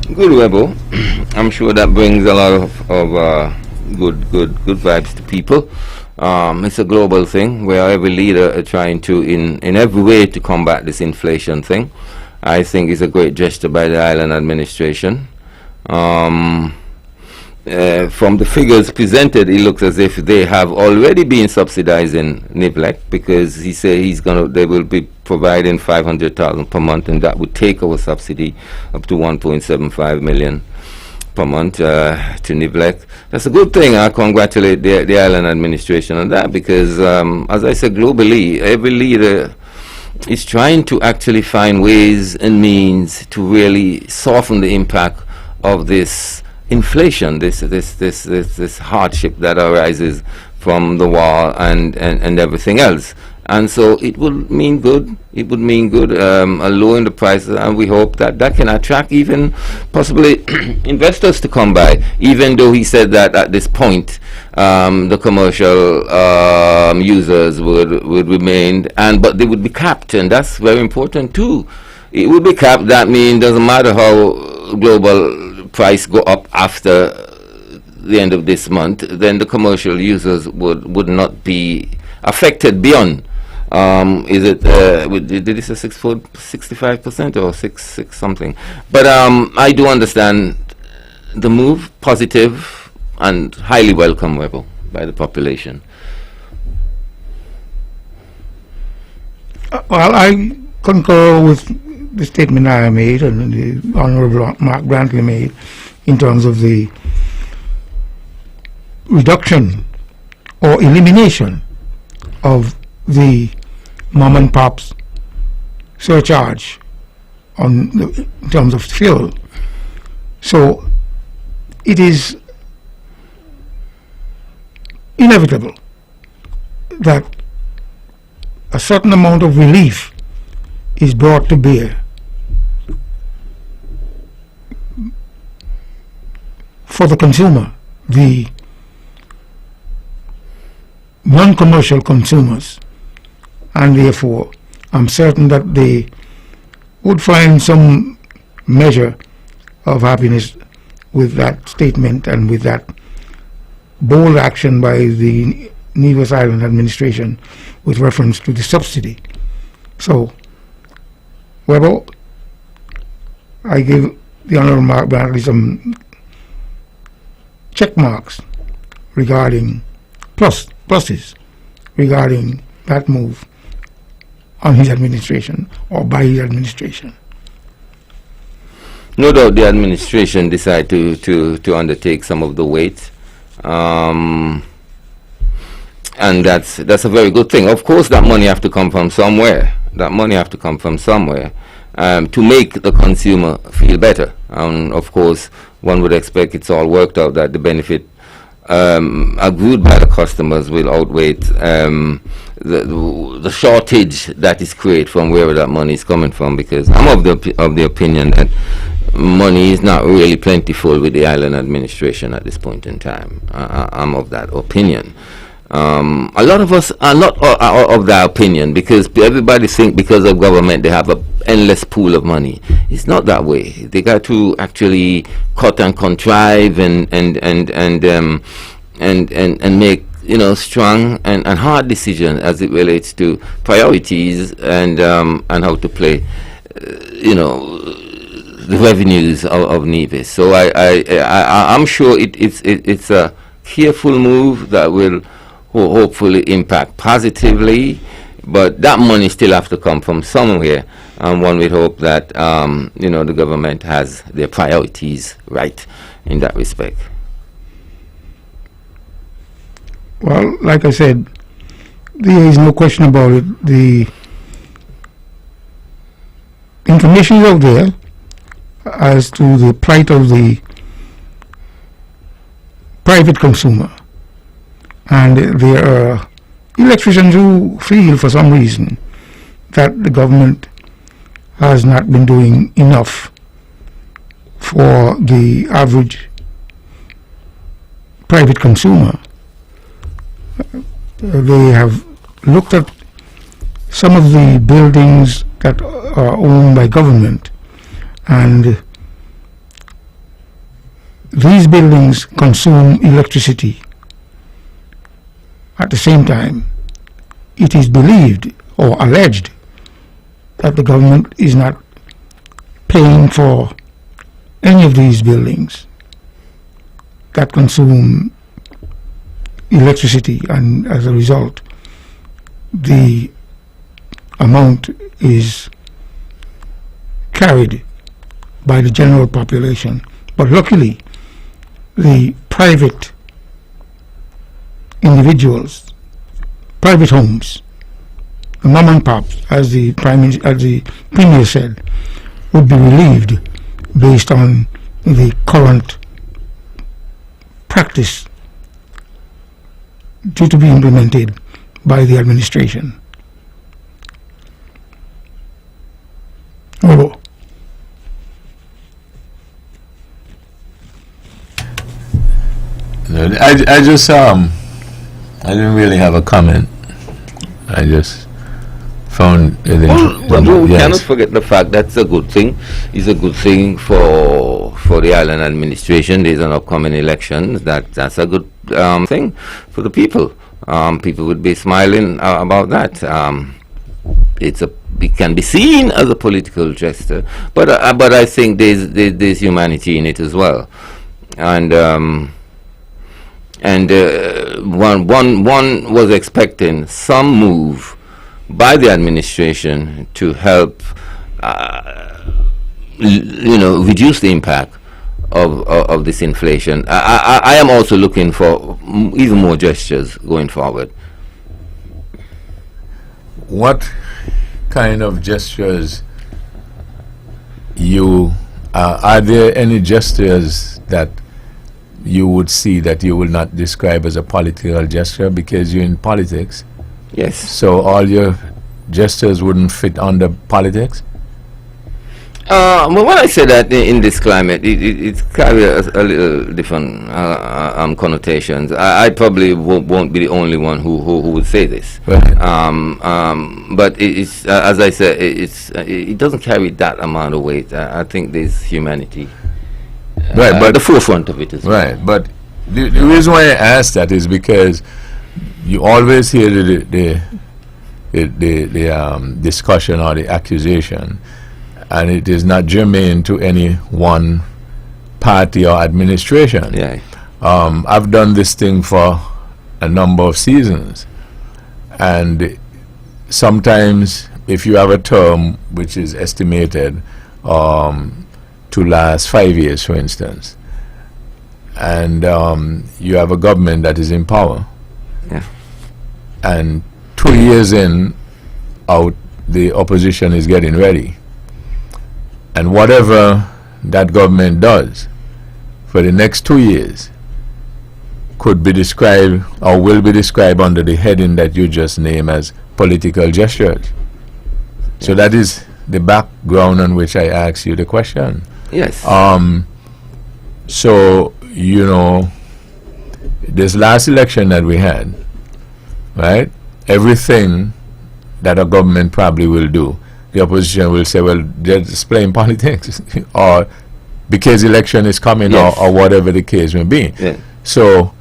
Good, Webbo. I'm sure that brings a lot of good vibes to people. It's a global thing where every leader are trying to, in every way, to combat this inflation thing. I think it's a great gesture by the island administration. From the figures presented, it looks as if they have already been subsidizing NIVLEC, because he said they will be providing $500,000 per month, and that would take our subsidy up to $1.75 million per month to NIVLEC. That's a good thing. I congratulate the island administration on that, because as I said, globally, every leader is trying to actually find ways and means to really soften the impact of this inflation, this hardship that arises from the war and everything else. And so it would mean good. It would mean good, lowering the prices, and we hope that can attract even possibly investors to come by. Even though he said that at this point, the commercial users would remain, but they would be capped, and that's very important too. It would be capped. That means doesn't matter how global price go up after the end of this month, then the commercial users would not be affected beyond. Is it did it say 65% or 6 something? But I do understand the move, positive and highly welcome, Webbo, by the population. Well, I concur with the statement I made and the Honorable Mark Brantley made in terms of the reduction or elimination of the mom and pop's surcharge in terms of fuel. So it is inevitable that a certain amount of relief is brought to bear for the consumer, the non-commercial consumers, and therefore I'm certain that they would find some measure of happiness with that statement and with that bold action by the Nevis Island administration with reference to the subsidy. So, Webbo, I give the Honourable Bradley some check marks regarding pluses regarding that move on his administration or by his administration. No doubt the administration decided to undertake some of the weight, and that's a very good thing. Of course, that money have to come from somewhere. To make the consumer feel better. And of course, one would expect it's all worked out that the benefit agreed by the customers will outweigh the shortage that is created from wherever that money is coming from, because I'm of the opinion that money is not really plentiful with the island administration at this point in time. I'm of that opinion. A lot of us are not of that opinion, because everybody think because of government they have an endless pool of money. It's not that way. They got to actually cut and contrive and make strong and hard decisions as it relates to priorities and how to play the revenues of Nevis. So I'm sure it's a careful move that will hopefully impact positively, but that money still have to come from somewhere, and one would hope that the government has their priorities right in that respect. Well, like I said, there is no question about it. The information is out there as to the plight of the private consumer. And there are electricians who feel for some reason that the government has not been doing enough for the average private consumer. They have looked at some of the buildings that are owned by government, and these buildings consume electricity. At the same time, it is believed or alleged that the government is not paying for any of these buildings that consume electricity, and as a result, the amount is carried by the general population. But luckily, the private individuals, private homes, the mom and pops, as the Premier said, would be relieved based on the current practice due to be implemented by the administration. Hello. I just I didn't really have a comment. I just found it we cannot forget the fact that's a good thing. It's a good thing for the island administration. There's an upcoming election. That's a good thing for the people. People would be smiling about that. It can be seen as a political gesture, but I think there's humanity in it as well, and one was expecting some move by the administration to help reduce the impact of this inflation. I am also looking for even more gestures going forward. What kind of gestures are there any gestures that you would see that you will not describe as a political gesture because you're in politics? Yes. So all your gestures wouldn't fit under politics? Well, when I say that in this climate, it carries a little different connotations. I probably won't be the only one who would say this. Right. But it's as I said, it doesn't carry that amount of weight. I think there's humanity. Right, but at the forefront of it as well. Right, but The reason why I ask that is because you always hear the discussion or the accusation, and it is not germane to any one party or administration. Yeah. I've done this thing for a number of seasons, and sometimes if you have a term which is estimated to last 5 years, for instance, and you have a government that is in power, Yeah. and 2 years in, out, the opposition is getting ready, and whatever that government does for the next 2 years could be described or will be described under the heading that you just named as political gestures. So that is the background on which I asked you the question. Yes. So, you know, this last election that we had, right? Everything that a government probably will do, the opposition will say, well, they're just playing politics, or because election is coming, Yes. or whatever the case may be. Yeah. So,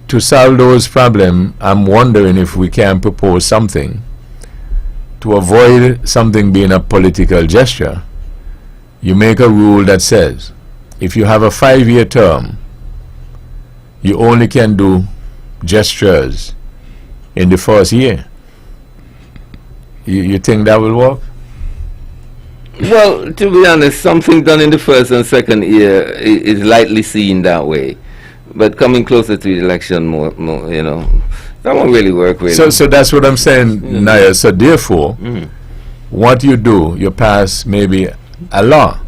to solve those problems, I'm wondering if we can propose something to avoid something being a political gesture. You make a rule that says, if you have a 5-year term, you only can do gestures in the first year. You think that will work? Well, to be honest, something done in the first and second year is lightly seen that way. But coming closer to the election, more, you know, that won't really work with. So that's what I'm saying, Naya. So therefore, what you do, you pass maybe a law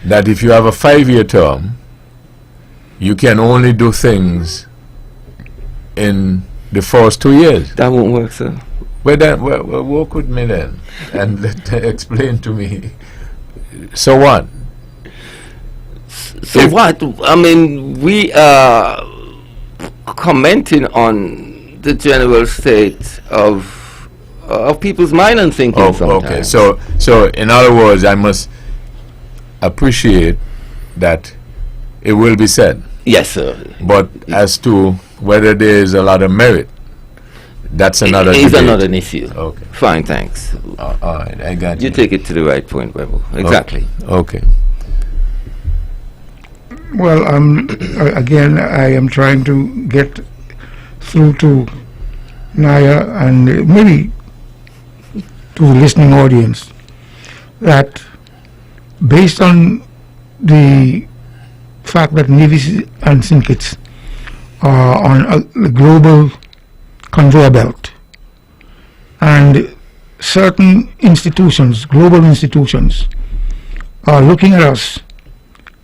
that if you have a 5-year term, you can only do things in the first 2 years. That won't work, sir. Well, then, work with me then and explain to me. So what? So what? I mean, we are commenting on the general state of people's mind and thinking Oh, sometimes. okay. So in other words, I must appreciate that it will be said. Yes, sir. But as to whether there is a lot of merit, that's another It's debate. another issue. Okay. Fine, thanks. All right, I got you. You take it to the right point, Webbo. Exactly. Okay. Well, again, I am trying to get through to Naya and maybe to the listening audience that based on the fact that navies and syndicates are on the global conveyor belt, and certain institutions, global institutions, are looking at us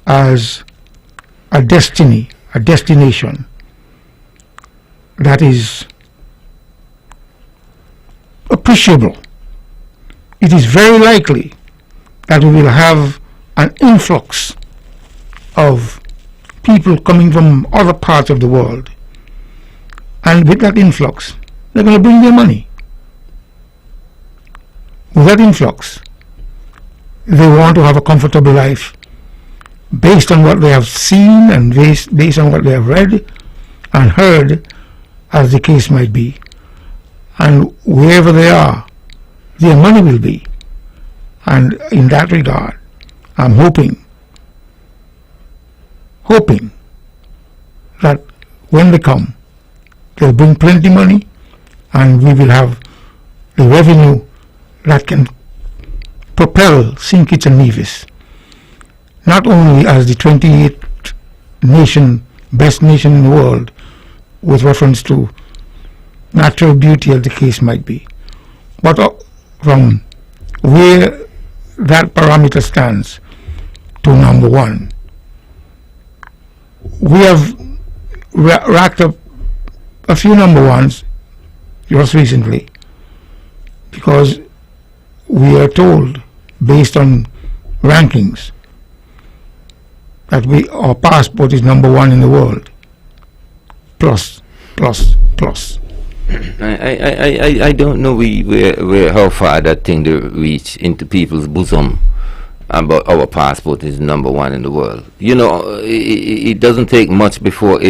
as a destiny, a destination that is appreciable. It is very likely that we will have an influx of people coming from other parts of the world, and with that influx they're going to bring their money. With that influx they want to have a comfortable life based on what they have seen and based on what they have read and heard, as the case might be, and wherever they are their money will be. And in that regard I'm hoping that when they come they'll bring plenty money, and we will have the revenue that can propel St. Kitts and Nevis not only as the 28th nation, best nation in the world with reference to natural beauty, as the case might be, but from where that parameter stands to number one. We have racked up a few number ones just recently because we are told, based on rankings, that our passport is number one in the world. Plus. I don't know where how far that thing to reach into people's bosom but our passport is number one in the world. You know, it doesn't take much before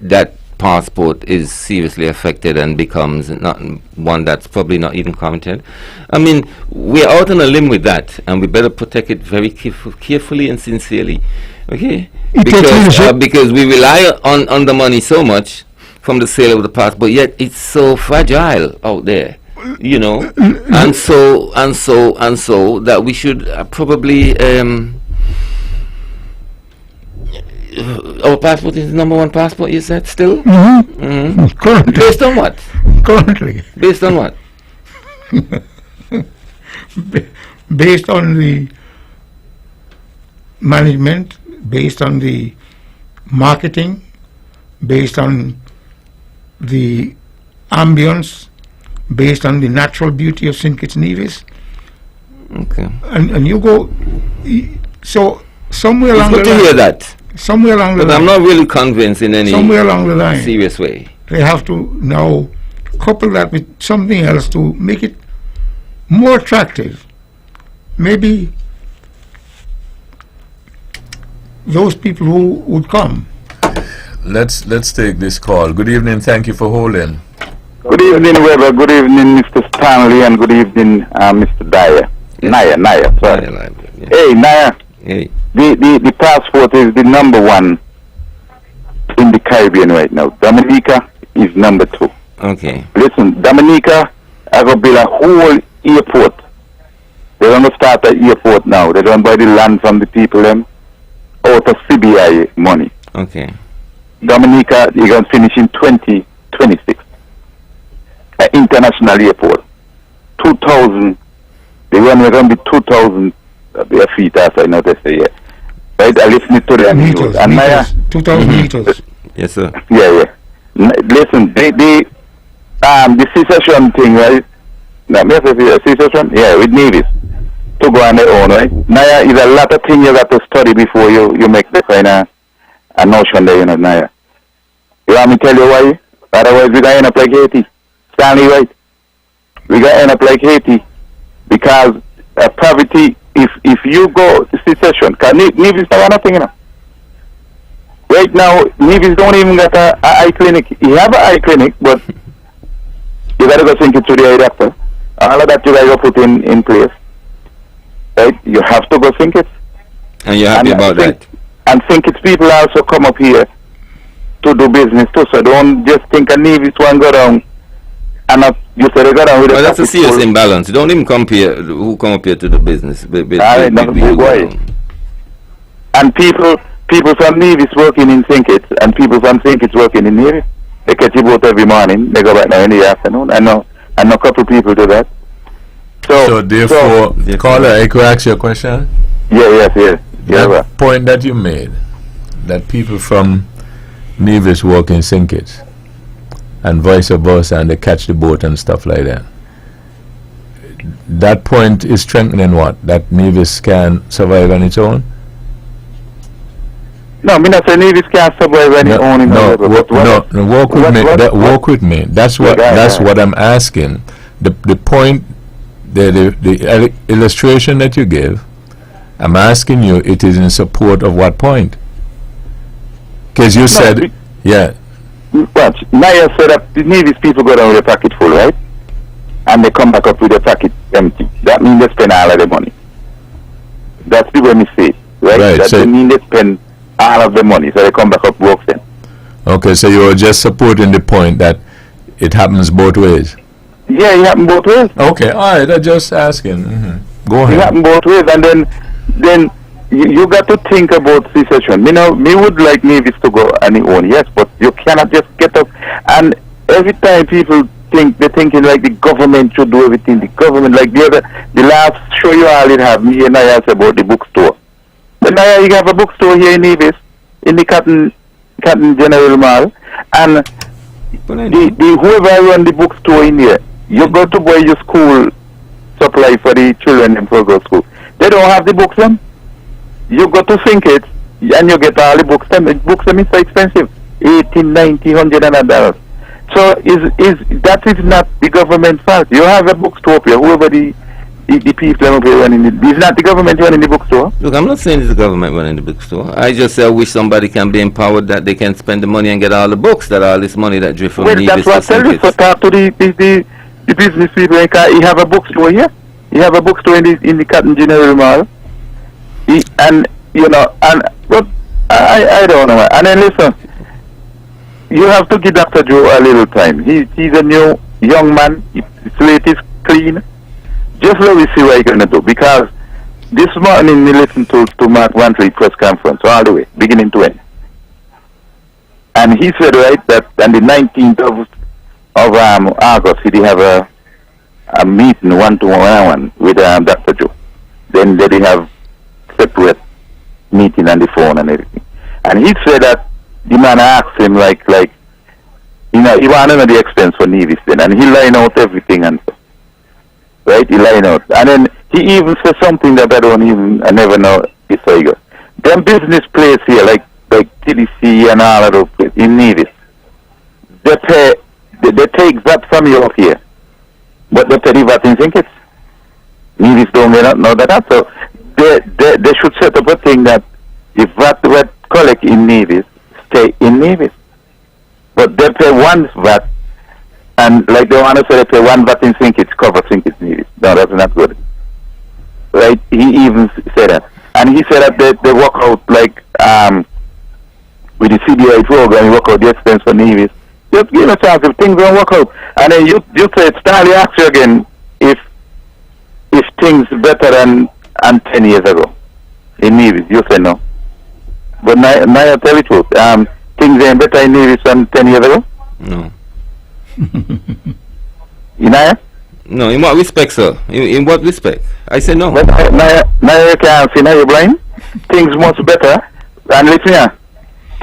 that passport is seriously affected and becomes not one that's probably not even counted. I mean, we're out on a limb with that, and we better protect it very carefully and sincerely. Okay, because we rely on the money so much from the sale of the passport, yet it's so fragile out there, you know, and so that we should probably our passport is the number one passport. Is that still? Currently. Based on what? Currently. Based on what? Based on the management, based on the marketing, based on the ambience, based on the natural beauty of St. Kitts Nevis. Okay. And you go, so somewhere along the line. It's good to hear that. Somewhere along the line. But I'm not really convinced in any somewhere along the line, serious way. they have to now couple that with something else to make it more attractive. Maybe those people who would come. Let's take this call. Good evening. Thank you for holding. Good evening, Webber. Good evening, Mr. Stanley, and good evening, Mr. Dyer. Yes. Naya, sorry. Yeah. Hey, Naya. Hey. The passport is the number one in the Caribbean right now. Dominica is number two. Okay. Listen, Dominica are going to build a whole airport. They're going to start an airport now. They're going to buy the land from the people them out of CBI money. Okay. Dominica, you're going to finish in 2026. An international airport. 2,000. The runway going to be 2,000 feet, as I know they say. Yeah. Right? I listened to them. Meters, And meters, 2,000 meters. Yes, sir. Yeah. Listen, the secession thing, right? No, secession? Yeah, with navies. To go on their own, right? Naya, is a lot of things you got to study before you make the kind of a notion there, you know, Naya. You want me to tell you why? Otherwise, we got to end up like Haiti. Stanley, right? We got to end up like Haiti. Because poverty, if you go to secession, because Nevis don't nothing, you know. Right now, Nevis don't even got a eye clinic. You have an eye clinic, but you got to go think it to the eye doctor. All of that you got to put in place. Right? You have to go think it. And you're happy about that? And think it's people also come up here to do business too. So don't just think a Nevis one go down and not you say they go down with that's a serious imbalance. Don't even come here who come up here to do business. And people from Nevis working in St. Kitts and people from St. Kitts working in Nevis. They catch a boat every morning. They go back now in the afternoon. I know a couple people do that. So therefore, caller, I could ask you a question? Yes. That point that you made, that people from Nevis work in St. Kitts and vice versa, and they catch the boat and stuff like that. That point is strengthening what? That Nevis can survive on its own? No, I mean not say Nevis can't survive on its own. Walk with me. That's what I'm asking. The point, the illustration that you give, I'm asking you, it is in support of what point? Because you said, yeah. Watch, Naya said that the Nevis people go down with a pocket full, right? And they come back up with a pocket empty. That means they spend all of the money. That's the way me say, right? That means they spend all of the money, so they come back up broke then. Okay, so you're just supporting the point that it happens both ways? Yeah, it happens both ways. Okay, all right, I'm just asking. Go ahead. It happens both ways, and then you got to think about secession. Me would like Nevis to go on their own, yes, but you cannot just get up. And every time people think, they're thinking like the government should do everything. The government, like the last show you all did have, me and I asked about the bookstore. But now you have a bookstore here in Nevis, in the Cotton General Mall, and the whoever run the bookstore in here, you go to buy your school supply for the children in go to school. They don't have the books them. You go to St. Kitts and you get all the books them. Books them is so expensive, $80, $90, $100. So that is not the government's fault. You have a bookstore here, whoever the the people up here running it. Is not the government running the bookstore? Look, I'm not saying it's the government running the bookstore. I just say I wish somebody can be empowered that they can spend the money and get all the books, that all this money that drift from Well, Nevis that's what I to tell you. So St. talk to the business people. He have a bookstore here. He have a bookstore in the Cotton General Mall. But I don't know. And then listen, you have to give Dr. Joe a little time. He's a new young man. His slate is clean. Just let me see what he's going to do. Because this morning we listened to Mark Wantley press conference all the way, beginning to end. And he said, right, that on the 19th of August, he did have a meeting one-to-one with Dr. Joe. Then they have separate meeting on the phone and everything. And he said that the man asked him, like, he want to know the expense for Nevis then. And he line out everything and so. Right? He line out. And then he even said something that I never know if I go. Them business place here, like TDC and all of those places in Nevis, they take that from you up here. But they pay the VAT in Sinkits. Nevis don't know that. So they should set up a thing that if VAT collect in Nevis, stay in Nevis. But they pay one VAT, and like they want to say they pay one VAT in Sinkits, cover Sinkits Nevis. No, that's not good. Right? He even said that. And he said that they work out like with the CDI program, you work out the expense for Nevis. Just give a chance if things don't work out. And then you say Stanley asked you again if things better than 10 years ago in Nevis. You say no. But now I tell you the truth. Things ain't better in Nevis than 10 years ago? No. You know? No, in what respect, sir? In what respect? I said no. But now you can't see, now you're blind. Things much better. And listen here,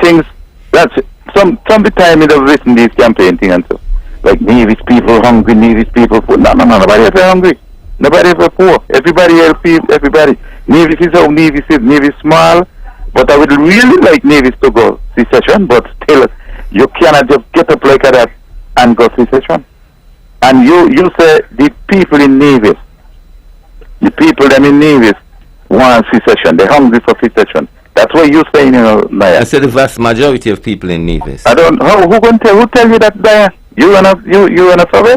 things, that's some the time you have written these campaign things and so. Like Nevis people hungry, Nevis people poor. No, nobody ever hungry. Nobody ever poor. Everybody else, everybody. Nevis is how Nevis is. Nevis small. But I would really like Nevis to go secession, but still, you cannot just get up like that and go secession. And you say the people in Nevis, them in Nevis want secession. They're hungry for secession. That's what you're saying, Naya. I said the vast majority of people in Nevis. I don't know. Who tell you that, Naya? You wanna survey?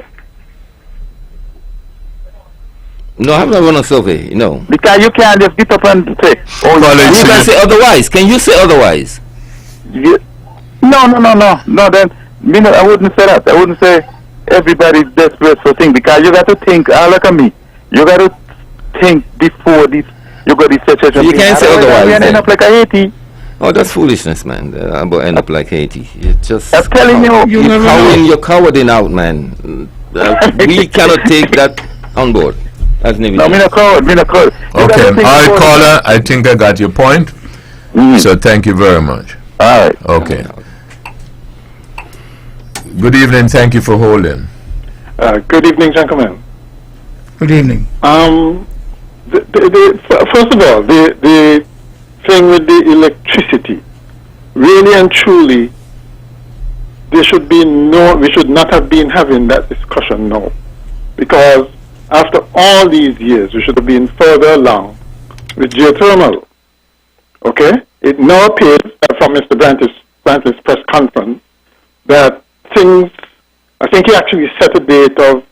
No, I'm not running a survey, no. Because you can't just get up and say, you can say otherwise. Can you say otherwise? No. Then, I wouldn't say that. I wouldn't say everybody's desperate for things, because you got to think, look at me. You got to think before this. You got this situation. You can't say otherwise. You end up like a Haiti. Oh, that's foolishness, man. I'm going to end up like Haiti. You're just... I'm telling you. You're cowarding out, man. We cannot take that on board. No, me not coward. Okay, all right, caller, I think I got your point. So thank you very much. All right. Okay. Good evening. Thank you for holding. Good evening, gentlemen. Good evening. First of all, the thing with the electricity, really and truly, we should not have been having that discussion now, because after all these years, we should have been further along with geothermal. Okay? It now appears from Mr. Brantley's press conference that things, I think he actually set a date of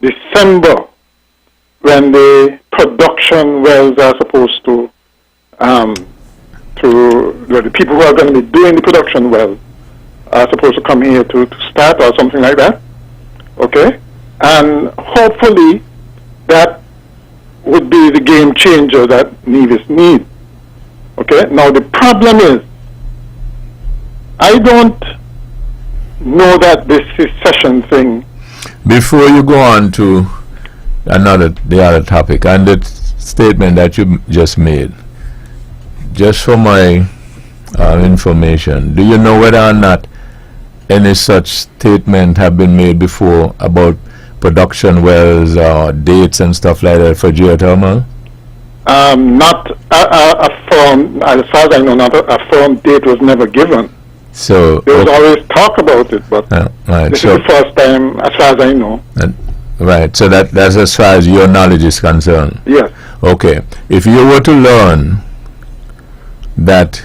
December when the production wells are supposed to the people who are going to be doing the production wells are supposed to come here to start or something like that. Okay? And hopefully that would be the game changer that Nevis needs. Okay? Now the problem is, I don't know that this secession thing... Before you go on to the other topic, and the statement that you just made, just for my information, do you know whether or not any such statement have been made before about production wells or dates and stuff like that for geothermal? Not a firm, as far as I know, not a firm date was never given. So there was always talk about it, but right, this is the first time, as far as I know. Right. So that's as far as your knowledge is concerned. Yes. Okay. If you were to learn that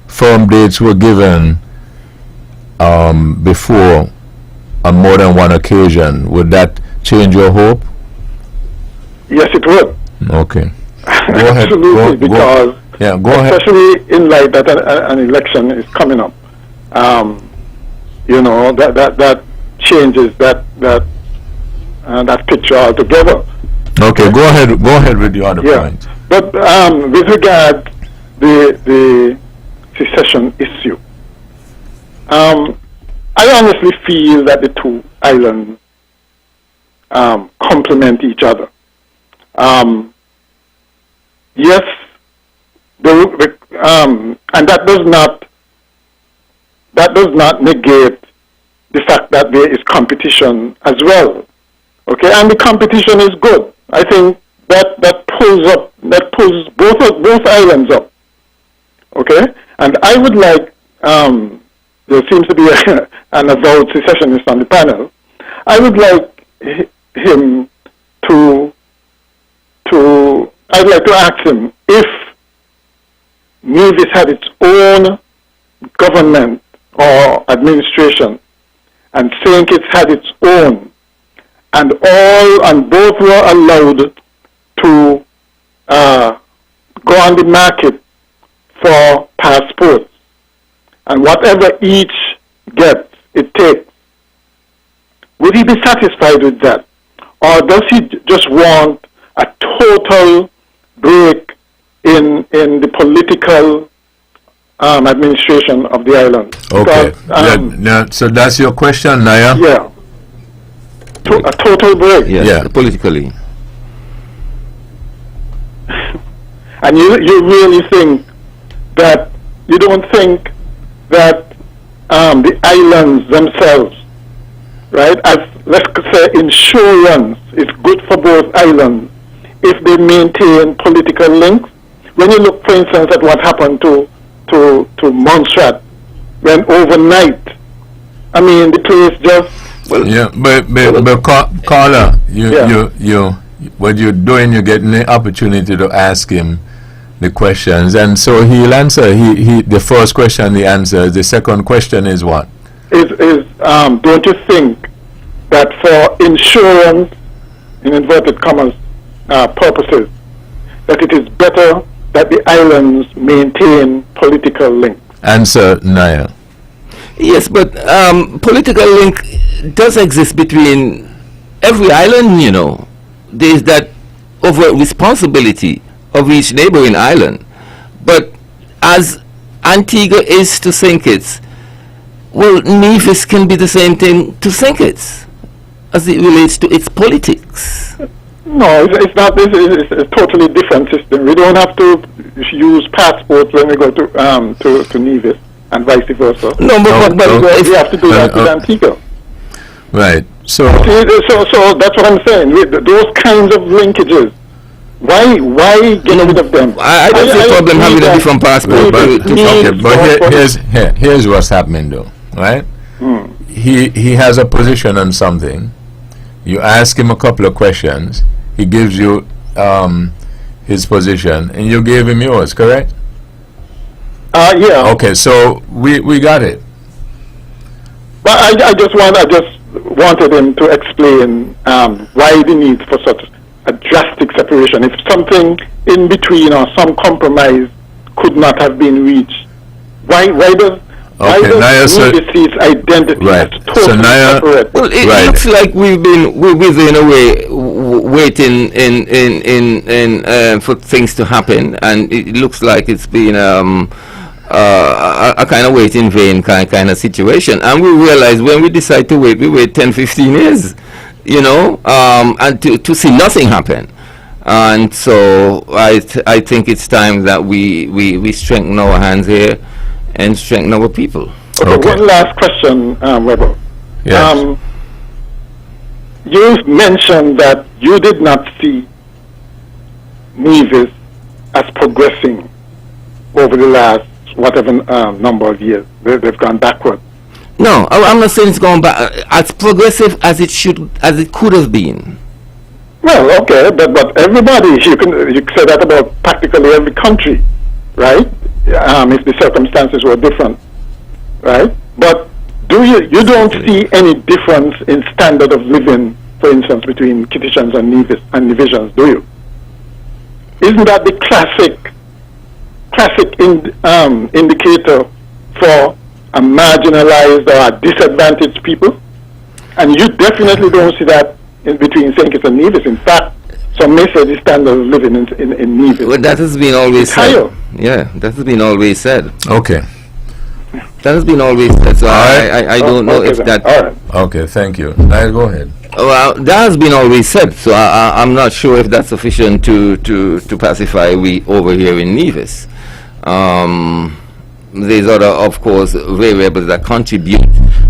firm dates were given before on more than one occasion, would that change your hope? Yes, it would. Okay. Go ahead. Absolutely, because go ahead. especially in light that an election is coming up, that changes that picture altogether. Okay, go ahead with the other point. But with regard the secession issue, I honestly feel that the two islands complement each other. Yes, and that does not negate the fact that there is competition as well. Okay, and the competition is good. I think that pulls both islands up. Okay, and I would like there seems to be an avowed secessionist on the panel. I would like him I'd like to ask him if Nevis had its own government or administration and St. Kitts had its own, and both were allowed to go on the market for passports, and whatever each gets, it takes. Would he be satisfied with that? Or does he just want a total break in the political administration of the island? Okay. Because, so that's your question, Naya? Yeah. A total break. Yes, politically. And you really think that, you don't think that the islands themselves, right, as let's say insurance is good for both islands if they maintain political links? When you look, for instance, at what happened to Montserrat, when overnight, I mean, the place just... But Carla, what you're doing, you're getting the opportunity to ask him the questions, and so he'll answer. The first question he answers. The second question is what? Don't you think that for insurance, in inverted commas, purposes, that it is better that the islands maintain political links? Answer, Naya. Yes, but political link does exist between every island, you know. There is that over responsibility of each neighboring island. But as Antigua is to St. Kitts, well, Nevis can be the same thing to St. Kitts as it relates to its politics. No, it's not. It's a totally different system. We don't have to use passports when we go to Nevis and vice versa. No, but we have to do that with Antigua. Right. So that's what I'm saying. Those kinds of linkages. Why get rid of them? I don't see a problem having a different passport. But here's what's happening, though. Right? He has a position on something. You ask him a couple of questions. He gives you his position, and you gave him yours. Correct? Yeah. Okay. So we got it. But I just wanted him to explain why the need for such a drastic separation. If something in between or some compromise could not have been reached, why does Nevis see its identity as totally separate? Well, it looks like we've in a way waiting in for things to happen, and it looks like it's been a kind of wait in vain kind of situation. And we realize when we decide to wait, we wait 10, 15 years, you know, and to see nothing happen. And so I think it's time that we strengthen our hands here and strengthen our people. Okay. One last question, Webbo. Yes. You mentioned that you did not see Nevis as progressing over the last whatever number of years. They've gone backward. No, I'm not saying it's gone back. As progressive as it could have been. Well, okay, but everybody, you can say that about practically every country, right? If the circumstances were different, right? But you don't see any difference in standard of living, for instance, between Kittitians and Nevisians, do you? Isn't that the classic indicator for a marginalized or a disadvantaged people? And you definitely don't see that in between St. Kitts and Nevis. In fact, some may say the standard of living in Nevis. Well, that has been always said. Higher. Yeah, that has been always said. Okay. That has been always said. So I don't know if that. All right. Okay, thank you. Now go ahead. Well, that has been always said. So I'm not sure if that's sufficient to pacify we over here in Nevis. There's other, of course, variables that contribute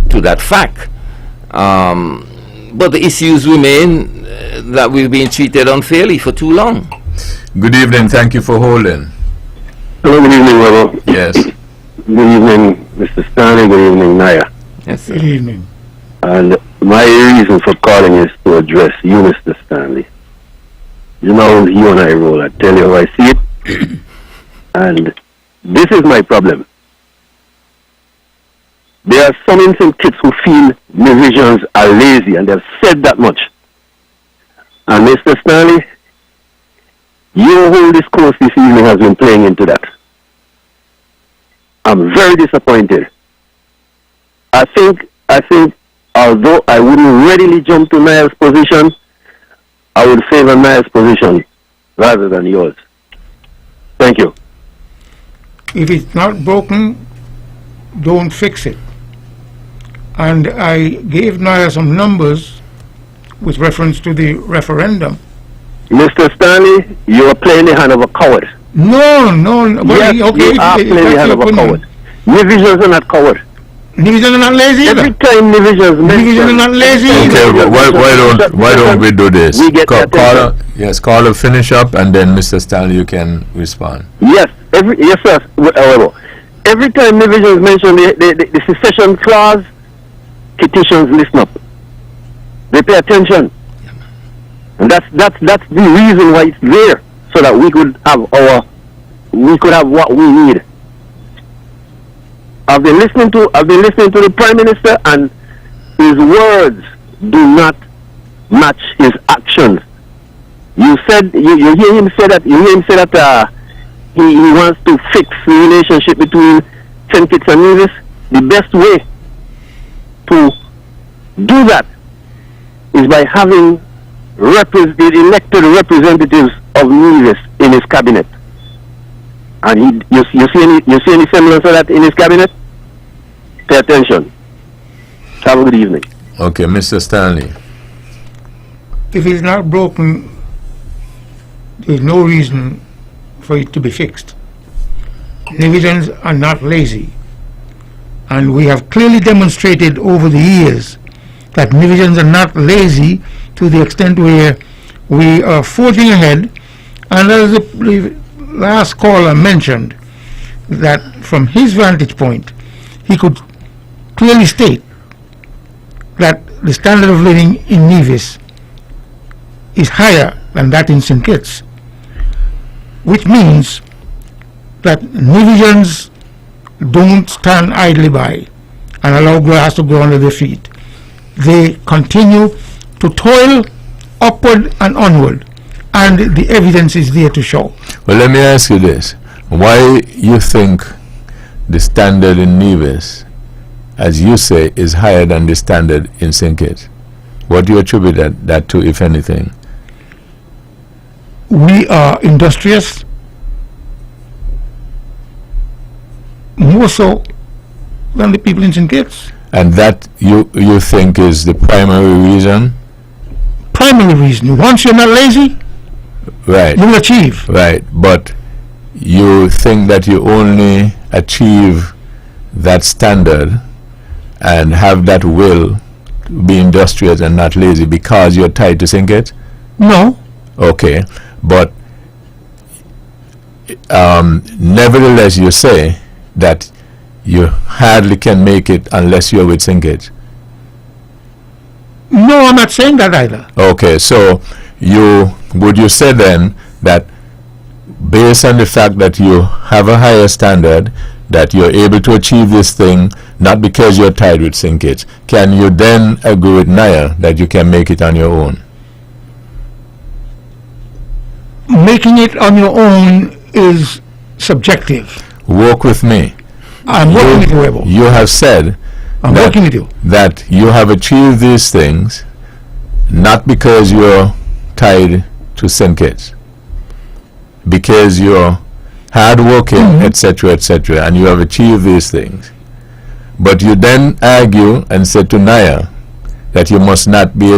to that fact. But the issues remain that we've been treated unfairly for too long. Good evening. Thank you for holding. Hello, good evening, Webbo. Yes. Good evening, Mr. Stanley. Good evening, Naya. Yes, sir. Good evening. And my reason for calling is to address you, Mr. Stanley. You know, you and I roll. I tell you how I see it. And this is my problem. There are some innocent kids who feel Nevisians are lazy, and they've said that much. And Mr. Stanley, your whole discourse this evening has been playing into that. I'm very disappointed. I think, although I wouldn't readily jump to Niall's position, I would favor Niall's position rather than yours. Thank you. If it's not broken, don't fix it. And I gave Naya some numbers with reference to the referendum. Mr. Stanley, you are playing the hand of a coward. No. Yes, Well, okay, you are playing the hand of a coward. Nevisians are not coward. Nevisians are not lazy either. Every time Nevisians Nevisians are not lazy either. Okay, why don't we do this? We get their Caller, yes, caller, finish up, and then Mr. Stanley, you can respond. Yes, yes, sir. Every time Nevisians mention the secession clause, Kittitians listen up. They pay attention, and that's the reason why it's there, so that we could have what we need. I've been listening to the Prime Minister, and his words do not match his actions. You hear him say that he wants to fix the relationship between St. Kitts and Nevis. The best way to do that is by having elected representatives of Nevis in his cabinet. And you see any semblance of that in his cabinet? Pay attention. Have a good evening. Okay, Mr. Stanley. If it's not broken, there's no reason for it to be fixed. Nevisians are not lazy. And we have clearly demonstrated over the years that Nevisians are not lazy to the extent where we are forging ahead. And as the last caller mentioned, that from his vantage point, he could clearly state that the standard of living in Nevis is higher than that in St. Kitts, which means that Nevisians don't stand idly by and allow grass to grow under their feet. They continue to toil upward and onward, and the evidence is there to show. Well, let me ask you this. Why you think the standard in Nevis, as you say, is higher than the standard in St. Kitts? What do you attribute that to, if anything? We are industrious, more so than the people in St. Kitts. And that you think is the primary reason? Primary reason. Once you're not lazy, right, you'll achieve. Right, but you think that you only achieve that standard and have that will to be industrious and not lazy because you're tied to St. Kitts? No. Okay, but nevertheless you say that you hardly can make it unless you're with Syncage. No, I'm not saying that either. Okay, so would you say then that based on the fact that you have a higher standard, that you're able to achieve this thing, not because you're tied with Syncage, can you then agree with Naya that you can make it on your own? Making it on your own is subjective. Work with me. I'm working with you, Webbo. You have said I'm working with you. that you have achieved these things not because you're tied to Syncage, because you're hardworking, etc., etc., and you have achieved these things. But you then argue and say to Naya that you must not do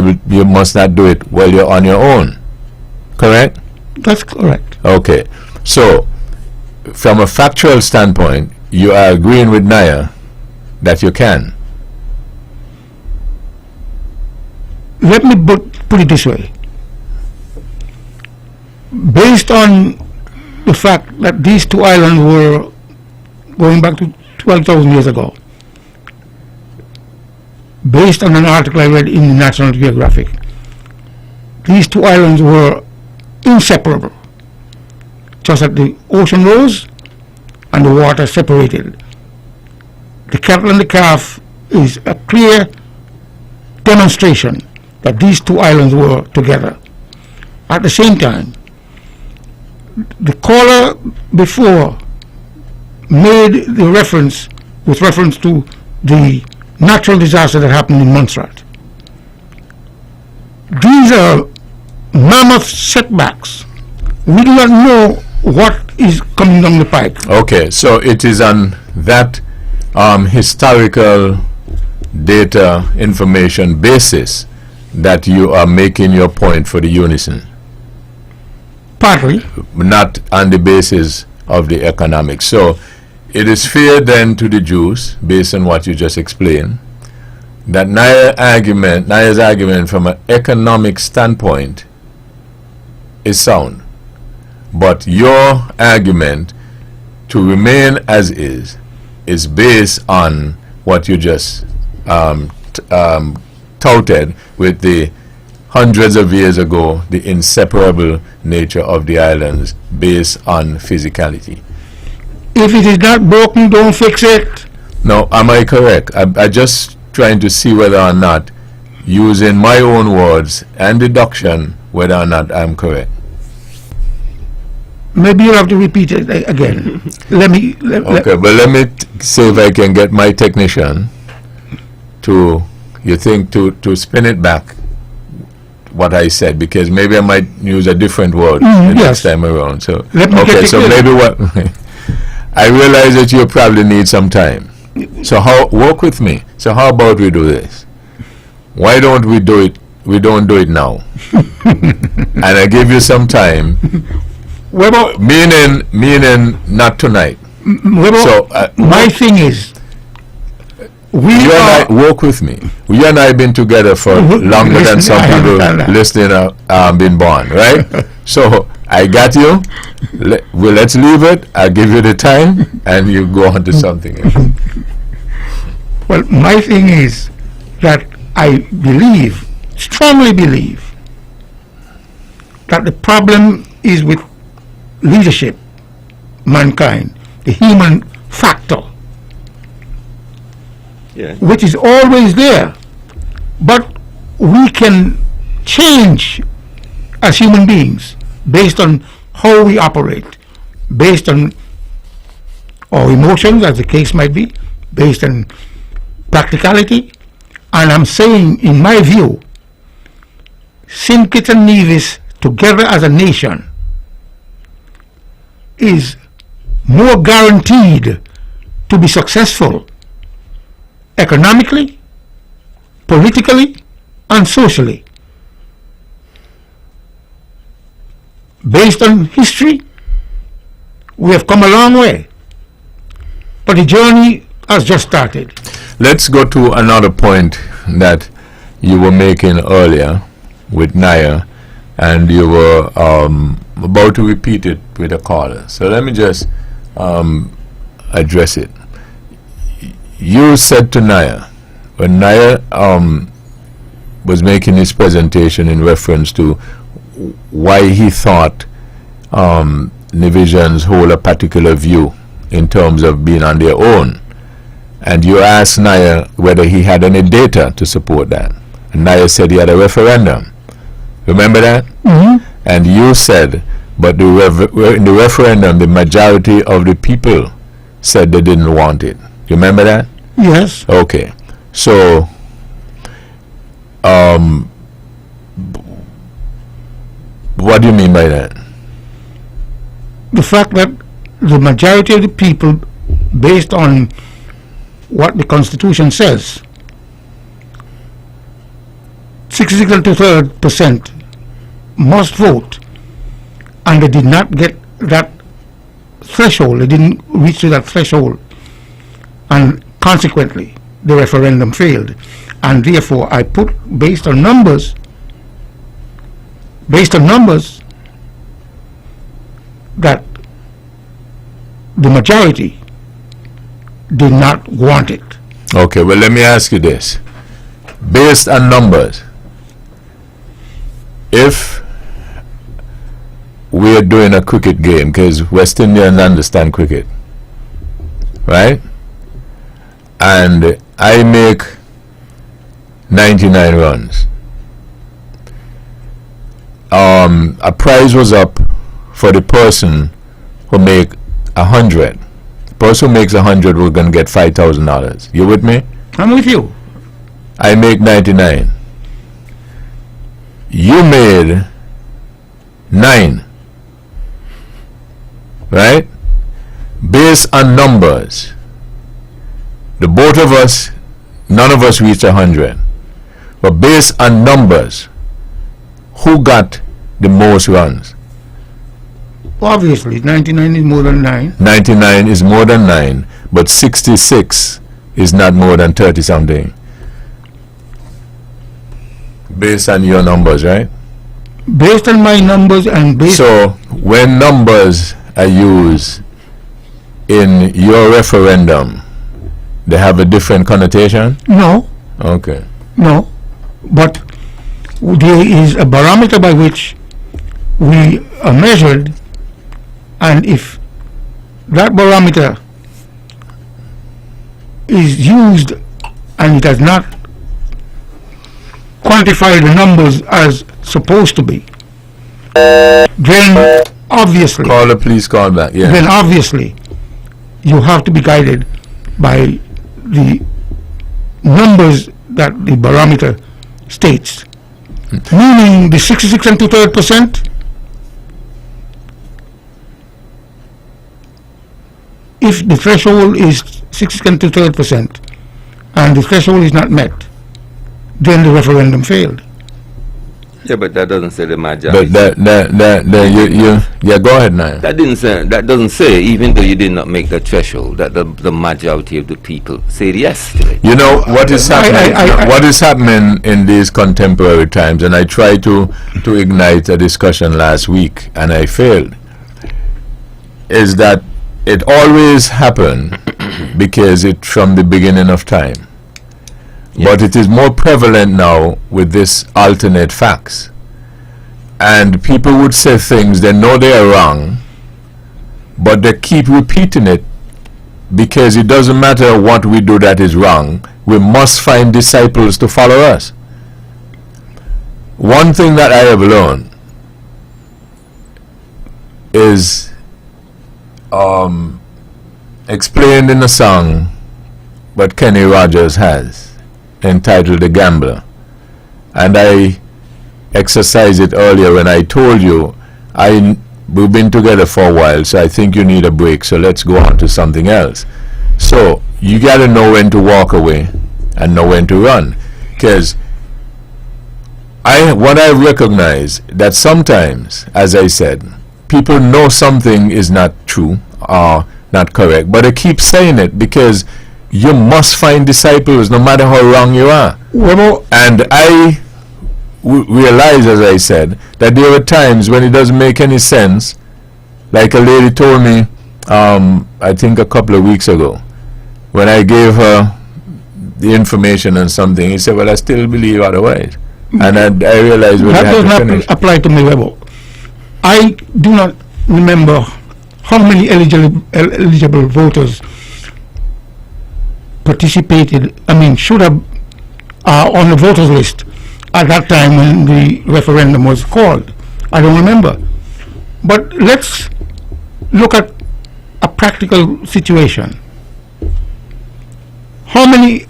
it while you're on your own. Correct? That's correct. Okay. So, from a factual standpoint, you are agreeing with Naya that you can. Let me put it this way. Based on the fact that these two islands were going back to 12,000 years ago, based on an article I read in the National Geographic, these two islands were inseparable. Just as the ocean rose and the water separated. The cattle and the calf is a clear demonstration that these two islands were together. At the same time, the caller before made the reference with reference to the natural disaster that happened in Montserrat. These are mammoth setbacks. We do not know what is coming down the pike. Okay, so it is on that historical data information basis that you are making your point for the unison, Partly. not on the basis of the economics. So it is fair then to deduce, based on what you just explained, that Naya's argument from an economic standpoint is sound. But your argument to remain as is based on what you just touted with the hundreds of years ago, the inseparable nature of the islands based on physicality. If it is not broken, don't fix it. Now, am I correct? I just trying to see whether or not, using my own words and deduction, whether or not I'm correct. Maybe you'll have to repeat it again. Okay, but let me see if I can get my technician to spin it back what I said, because maybe I might use a different word the next time around. So okay, so maybe what I realize that you probably need some time. So work with me. So how about we do this? Why don't we do it? We don't do it now, and I give you some time. Webbo, meaning not tonight. Webbo, So my thing is, you and I work with me. You and I have been together for longer than some people listening been born, right? So I got you. Let's leave it. I'll give you the time, and you go on to something else. Well, my thing is that I strongly believe, that the problem is with leadership, mankind, the human factor, which is always there. But we can change as human beings based on how we operate, based on our emotions, as the case might be, based on practicality. And I'm saying, in my view, St. Kitts and Nevis together as a nation is more guaranteed to be successful economically, politically, and socially. Based on history, we have come a long way, but the journey has just started. Let's go to another point that you were making earlier with Naya, and you were about to repeat it with a caller. So let me just address it. you said to Naya, when Naya was making his presentation in reference to why he thought Nivisions hold a particular view in terms of being on their own, and you asked Naya whether he had any data to support that, and Naya said he had a referendum. Remember that? Mm-hmm. And you said, but in the referendum, the majority of the people said they didn't want it. You remember that? Yes. Okay. So, what do you mean by that? The fact that the majority of the people, based on what the Constitution says, 66 and 2/3% must vote, and they did not get that threshold, they didn't reach to that threshold, and consequently the referendum failed. And therefore I put, based on numbers, that the majority did not want it. Okay, well, let me ask you this. Based on numbers, if we're doing a cricket game, because West Indians understand cricket, right? And I make 99 runs. A prize was up for the person who make 100. The person who makes 100 was going to get $5,000. You with me? I'm with you. I make 99. You made 9. Right? Based on numbers, the both of us, none of us reached 100. But based on numbers, who got the most runs? Obviously, 99 is more than 9. 99 is more than 9, but 66 is not more than 30 something. Based on your numbers, right? Based on my numbers and based... So, when numbers are used in your referendum, they have a different connotation? No. Okay. No. But there is a barometer by which we are measured, and if that barometer is used and it does not quantify the numbers as supposed to be, then obviously... Caller, please call back. Yeah. Then obviously you have to be guided by the numbers that the barometer states. Meaning the 66 and 2/3%, if the threshold is 66 and 2/3% and the threshold is not met, then the referendum failed. Yeah, but that doesn't say the majority. But go ahead now. That doesn't say, even though you did not make the threshold, that the majority of the people said yes to it. You know what is happening? What is happening in these contemporary times, and I tried to ignite a discussion last week, and I failed, is that it always happened because it's from the beginning of time. Yes. But it is more prevalent now with this alternate facts. And people would say things they know they are wrong, but they keep repeating it because it doesn't matter what we do that is wrong, we must find disciples to follow us. One thing that I have learned is explained in a song what Kenny Rogers has, entitled The Gambler. And I exercised it earlier when I told you we've been together for a while, so I think you need a break, so let's go on to something else. So you got to know when to walk away and know when to run, because what I recognize that sometimes, as I said, people know something is not true or not correct, but they keep saying it because you must find disciples no matter how wrong you are. And I realize, as I said, that there are times when it doesn't make any sense. Like a lady told me, I think a couple of weeks ago, when I gave her the information on something, he said, well, I still believe otherwise. And I realized when That I does had to not finish. apply to me, Webbo. I do not remember how many eligible voters participated, should have on the voters list at that time when the referendum was called. I don't remember. But let's look at a practical situation. How many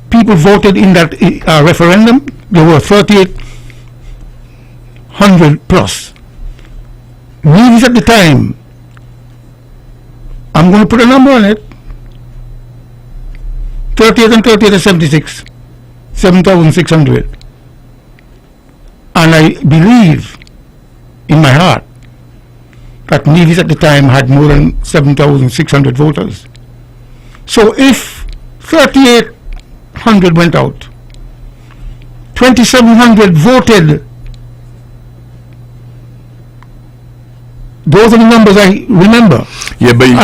people voted in that referendum? There were 3,800 plus. Needs at the time, I'm going to put a number on it, 38 and 38 is 76, 7,600. And I believe in my heart that Nevis at the time had more than 7,600 voters. So if 3,800 went out, 2,700 voted. Those are the numbers I remember. Yeah, but hear me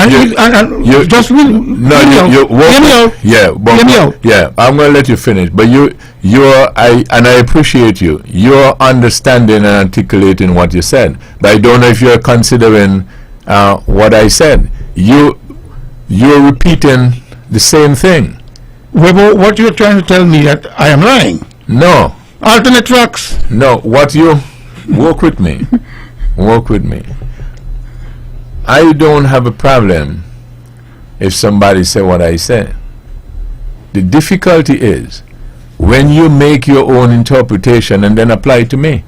out. Yeah, I'm going to let you finish. But I appreciate you. You're understanding and articulating what you said. But I don't know if you're considering what I said. You're repeating the same thing. Webbo, what you're trying to tell me that I am lying? No. Alternate facts? No. What you work with me. Work with me. I don't have a problem if somebody say what I say. The difficulty is when you make your own interpretation and then apply it to me.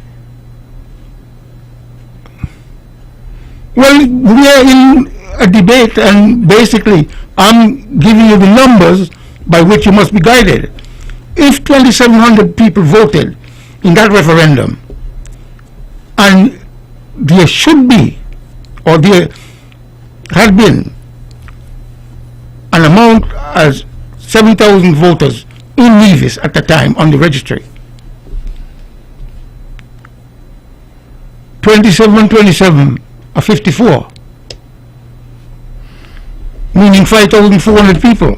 Well, we are in a debate, and basically I'm giving you the numbers by which you must be guided. If 2,700 people voted in that referendum, and there should be, or there had been, an amount as 7,000 voters in Nevis at the time on the registry. 27 are 54, meaning 5,400 people,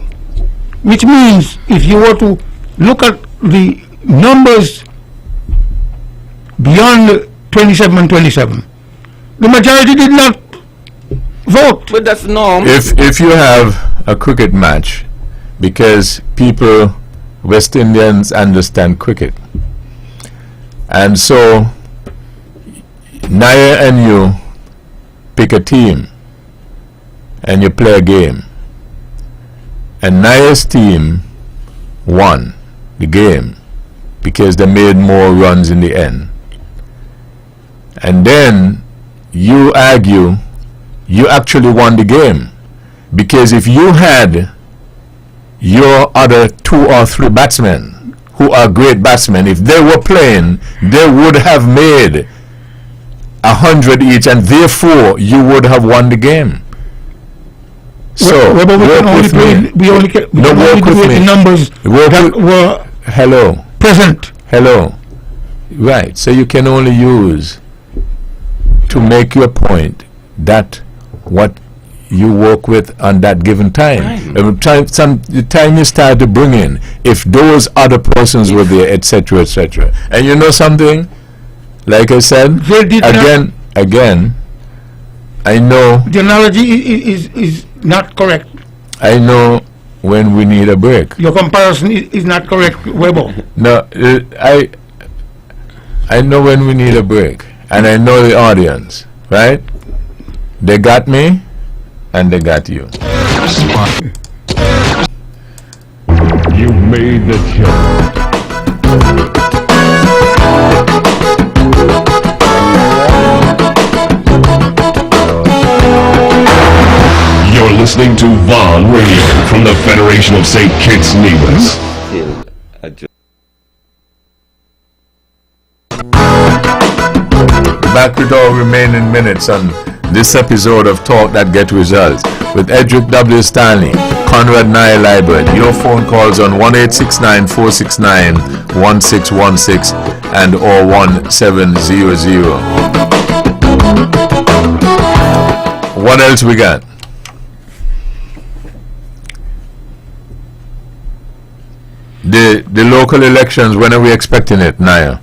which means if you were to look at the numbers beyond 27 and 27, the majority did not vote. But that's normal. If you have a cricket match, because people, West Indians understand cricket, and so Naya and you pick a team and you play a game, and Naya's team won the game because they made more runs in the end, and then you argue you actually won the game, because if you had your other 2 or 3 batsmen who are great batsmen, if they were playing, they would have made 100 each, and therefore you would have won the game. So we can only play the numbers that were present. Hello. Right. So you can only use to make your point that what you work with on that given time. The time you start to bring in, if those other persons were there, etc., etc. And you know something? Like I said, again, I know the analogy is not correct. I know when we need a break. Your comparison is not correct, Webbo. No, I know when we need a break, and I know the audience, right? They got me, and they got you. You made the choice. You're listening to Vaughn Radio from the Federation of St. Kitts Nevis. Back with our remaining minutes on this episode of Talk That Get Results with Edric W. Stanley, Conrad Nye Liebert. Your phone calls on 1-869-469-1616 and or 1700. What else we got? The local elections, when are we expecting it, Naya?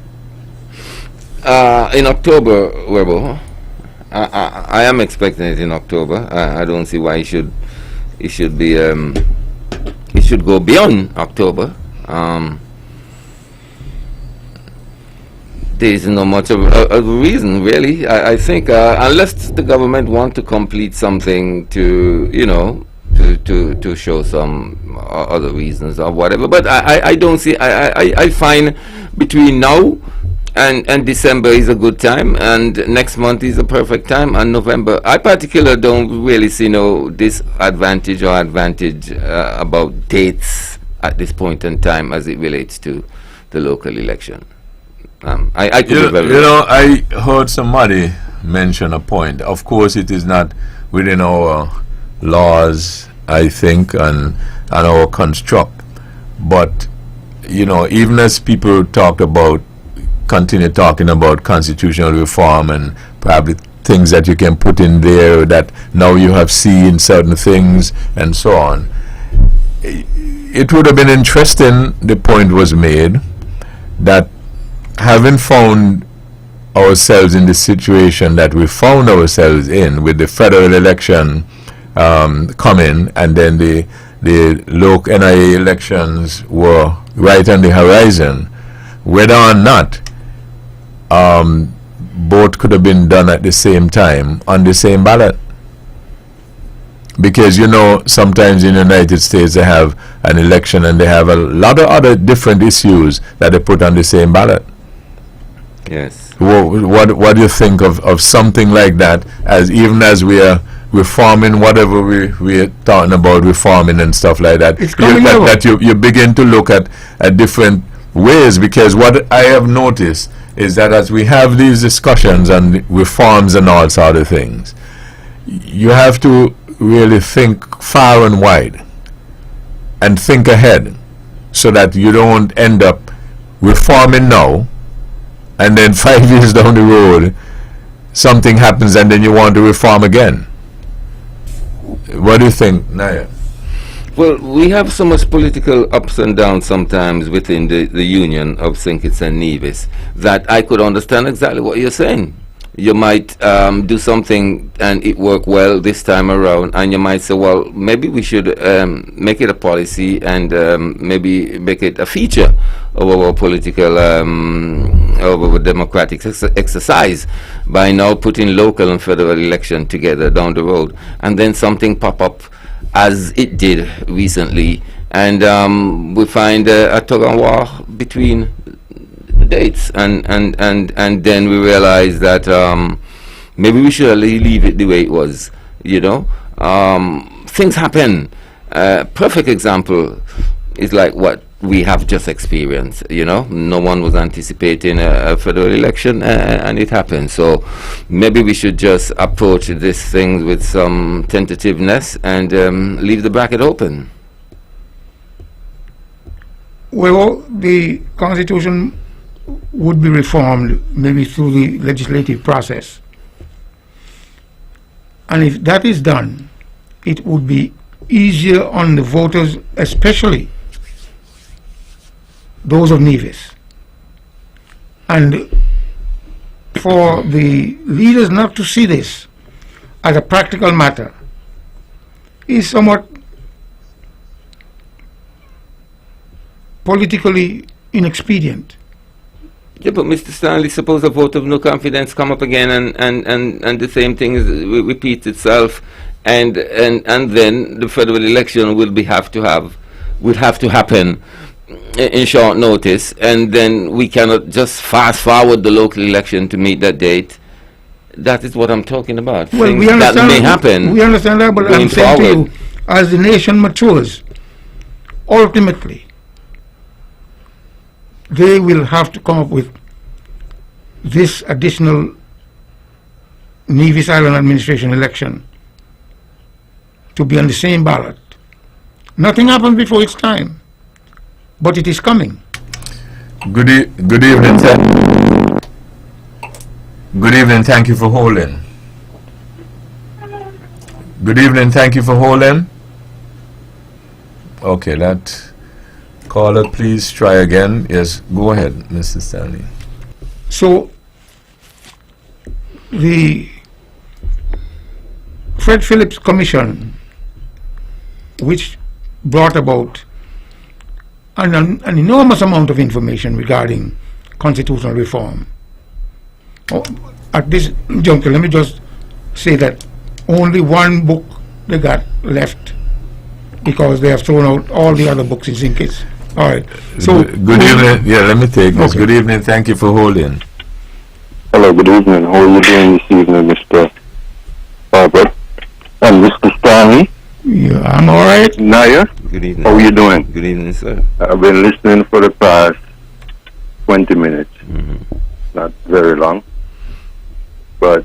In October, Webbo. I am expecting it in October. I don't see why it should be it should go beyond October. There is no much of a reason, really. I think unless the government want to complete something to, you know, to show some other reasons or whatever. But I don't see. I find between now and December is a good time, and next month is a perfect time, and November. I particularly don't really see no disadvantage or advantage about dates at this point in time as it relates to the local election. I could be very you know, I heard somebody mention a point. Of course, it is not within our laws, I think, and our construct. But, you know, even as people continue talking about constitutional reform and probably things that you can put in there that now you have seen certain things and so on, it would have been interesting, the point was made, that having found ourselves in the situation that we found ourselves in with the federal election coming, and then the local NIA elections were right on the horizon, whether or not both could have been done at the same time on the same ballot. Because, you know, sometimes in the United States they have an election and they have a lot of other different issues that they put on the same ballot. Yes. What do you think of something like that, as even as we are reforming whatever we are talking about reforming and stuff like that, you begin to look at different ways? Because what I have noticed is that as we have these discussions and reforms and all sort of things, you have to really think far and wide and think ahead so that you don't end up reforming now and then 5 years down the road something happens and then you want to reform again. What do you think, Naya? Well, we have so much political ups and downs sometimes within the union of St. Kitts and Nevis that I could understand exactly what you're saying. You might do something and it work well this time around, and you might say, well, maybe we should make it a policy and maybe make it a feature of our political of our democratic exercise by now putting local and federal election together down the road, and then something pop up as it did recently, and we find a tug and war between the dates, and then we realize that maybe we should leave it the way it was. You know, things happen. Perfect example is like what we have just experienced. You know, no one was anticipating a federal election, and it happened. So maybe we should just approach this thing with some tentativeness and leave the bracket open. Well, the Constitution would be reformed maybe through the legislative process. And if that is done, it would be easier on the voters, especially those of Nevis. And for the leaders not to see this as a practical matter is somewhat politically inexpedient. Yeah, but Mr. Stanley, suppose a vote of no confidence come up again, and the same thing repeats itself, and then the federal election will have to happen in short notice, and then we cannot just fast forward the local election to meet that date. That is what I'm talking about. Well, Things we understand that may happen. We understand that, but I'm saying to you, as the nation matures, ultimately, they will have to come up with this additional Nevis Island administration election to be on the same ballot. Nothing happened before its time, but it is coming. Good evening, sir. Good evening, thank you for holding. Good evening, thank you for holding. Okay, that Caller, please try again. Yes, go ahead, Mr. Stanley. So, the Fred Phillips Commission, which brought about an enormous amount of information regarding constitutional reform. At this juncture, let me just say that only one book they got left because they have thrown out all the other books in Zinkits. All right. So good evening. Yeah, let me take this. Okay. Good evening. Thank you for holding. Hello, good evening. How are you doing this evening, Mr. Herbert? And Mr. Stanley? Yeah, I'm all right. Naya? Good evening. How are you doing? Good evening, sir. I've been listening for the past 20 minutes. Not very long. But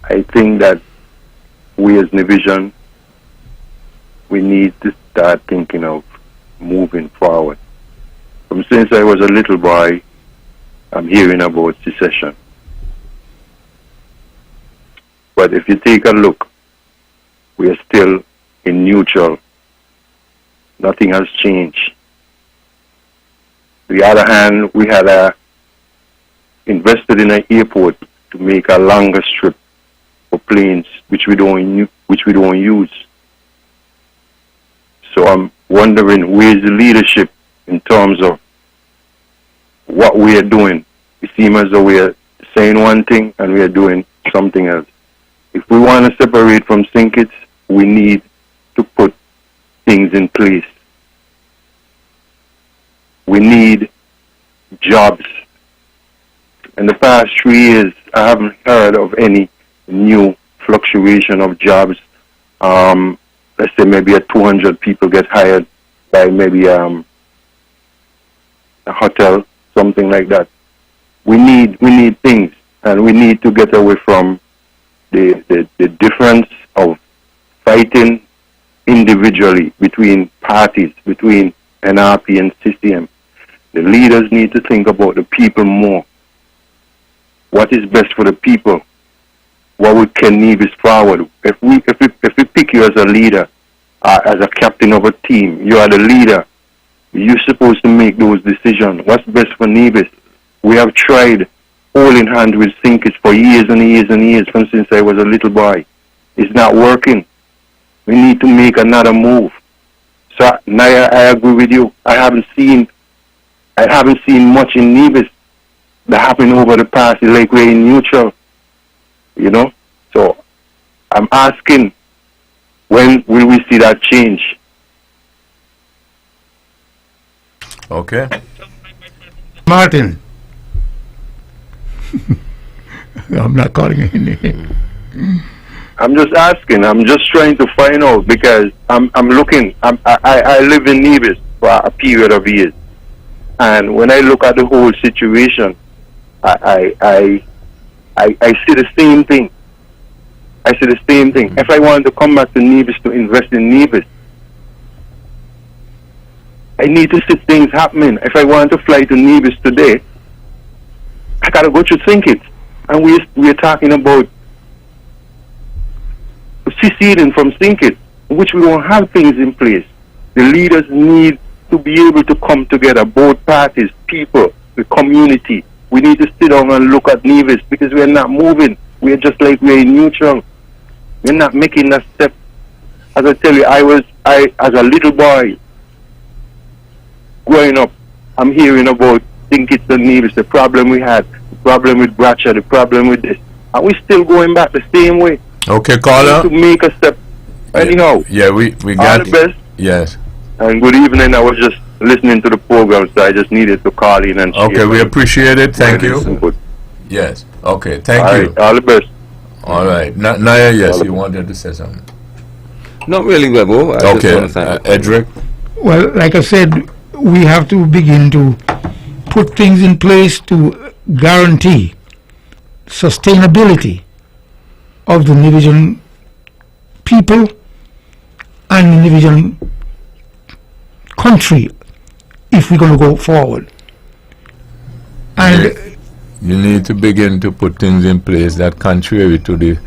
I think that we as Nivision, we need to start thinking of moving forward. From since I was a little boy, I'm hearing about secession. But if you take a look, we are still in neutral. Nothing has changed. On the other hand, we had invested in an airport to make a longer strip for planes, which we don't use. So I'm wondering, where's the leadership in terms of what we are doing? It seems as though we are saying one thing and we are doing something else. If we want to separate from Zinkits, we need to put things in place. We need jobs. In the past 3 years, I haven't heard of any new fluctuation of jobs. Let's say maybe 200 people get hired by maybe a hotel, something like that. We need things, and we need to get away from the difference of fighting individually between parties, between NRP and CCM. The leaders need to think about the people more. What is best for the people? What would Ken Nevis forward? If we pick you as a leader, as a captain of a team, you are the leader. You're supposed to make those decisions. What's best for Nevis? We have tried holding hands with Zinkits for years and years and years, from since I was a little boy. It's not working. We need to make another move. So Naya, I agree with you. I haven't seen much in Nevis that happened over the past. It's like we're in neutral, you know. So I'm asking, when will we see that change? Okay. Martin. I'm not calling you name. I'm just asking. I'm just trying to find out, because I'm looking. I live in Nevis for a period of years, and when I look at the whole situation, I see the same thing. I see the same thing. If I want to come back to Nevis to invest in Nevis, I need to see things happening. If I want to fly to Nevis today, I gotta go to Zinkits, and we're talking about seceding from Zinkits, which we won't have things in place. The leaders need to be able to come together, both parties, people, the community. We need to sit down and look at Nevis, because we're not moving. We're just like we're in neutral. We're not making that step. As I tell you, I as a little boy growing up, I'm hearing about Zinkits and Nevis, the problem we had, the problem with Bratcher, the problem with this. And we're still going back the same way. Okay, caller. To make a step. Anyhow, Yeah, we got all the best. Yes. And good evening. I was just listening to the program, so I just needed to call in and Okay, we appreciate it. Thank you. Input. Yes. Okay, thank All you. right, all the best. All right. Naya, yes, you wanted to say something. Not really, Webbo. I just Okay, wanna thank you. Edric. Well, like I said, we have to begin to put things in place to guarantee sustainability of the Nivision people and the Nivision country if we're going to go forward. And You need to begin to put things in place that, contrary to the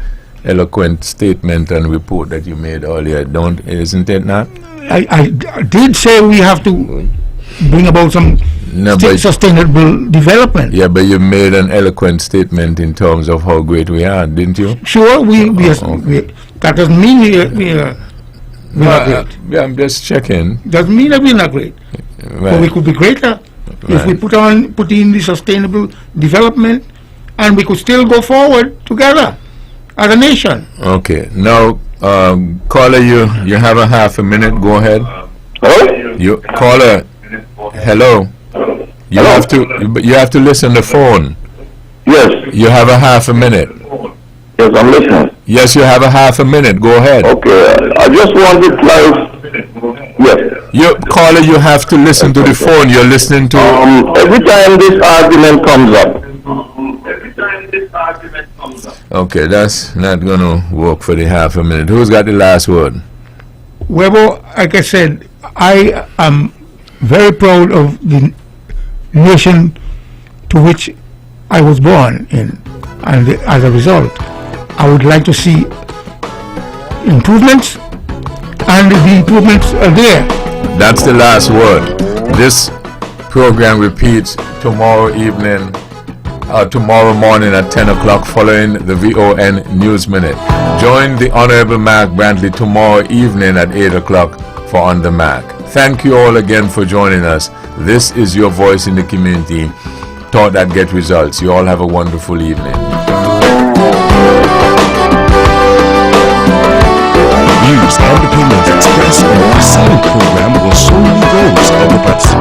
eloquent statement and report that you made earlier, isn't it not? I did say we have to bring about some No, but, sustainable development. yeah, but you made an eloquent statement in terms of how great we are, didn't you? Sure, we that doesn't mean we're not great. Yeah, I'm just checking. Doesn't mean that we're not great. But we could be greater if we put in the sustainable development, and we could still go forward together as a nation. Okay. Now, caller, you have a half a minute. Go ahead. Hello? You caller. Hello. You have to listen to the phone. Yes. You have a half a minute. Yes, I'm listening. Yes, you have a half a minute. Go ahead. Okay. I just wanted to clarify. Yes. You caller, you have to listen to the phone. You're listening to. Every time this argument comes up. Okay, that's not gonna work for the half a minute. Who's got the last word? Webbo, like I said, I am very proud of the nation to which I was born in, and as a result, I would like to see improvements, and the improvements are there. That's the last word. This program repeats tomorrow evening, tomorrow morning at 10 o'clock following the VON News Minute. Join the Honorable Mark Brantley tomorrow evening at 8 o'clock for On the Mark. Thank you all again for joining us. This is your voice in the community. Thought that get results. You all have a wonderful evening.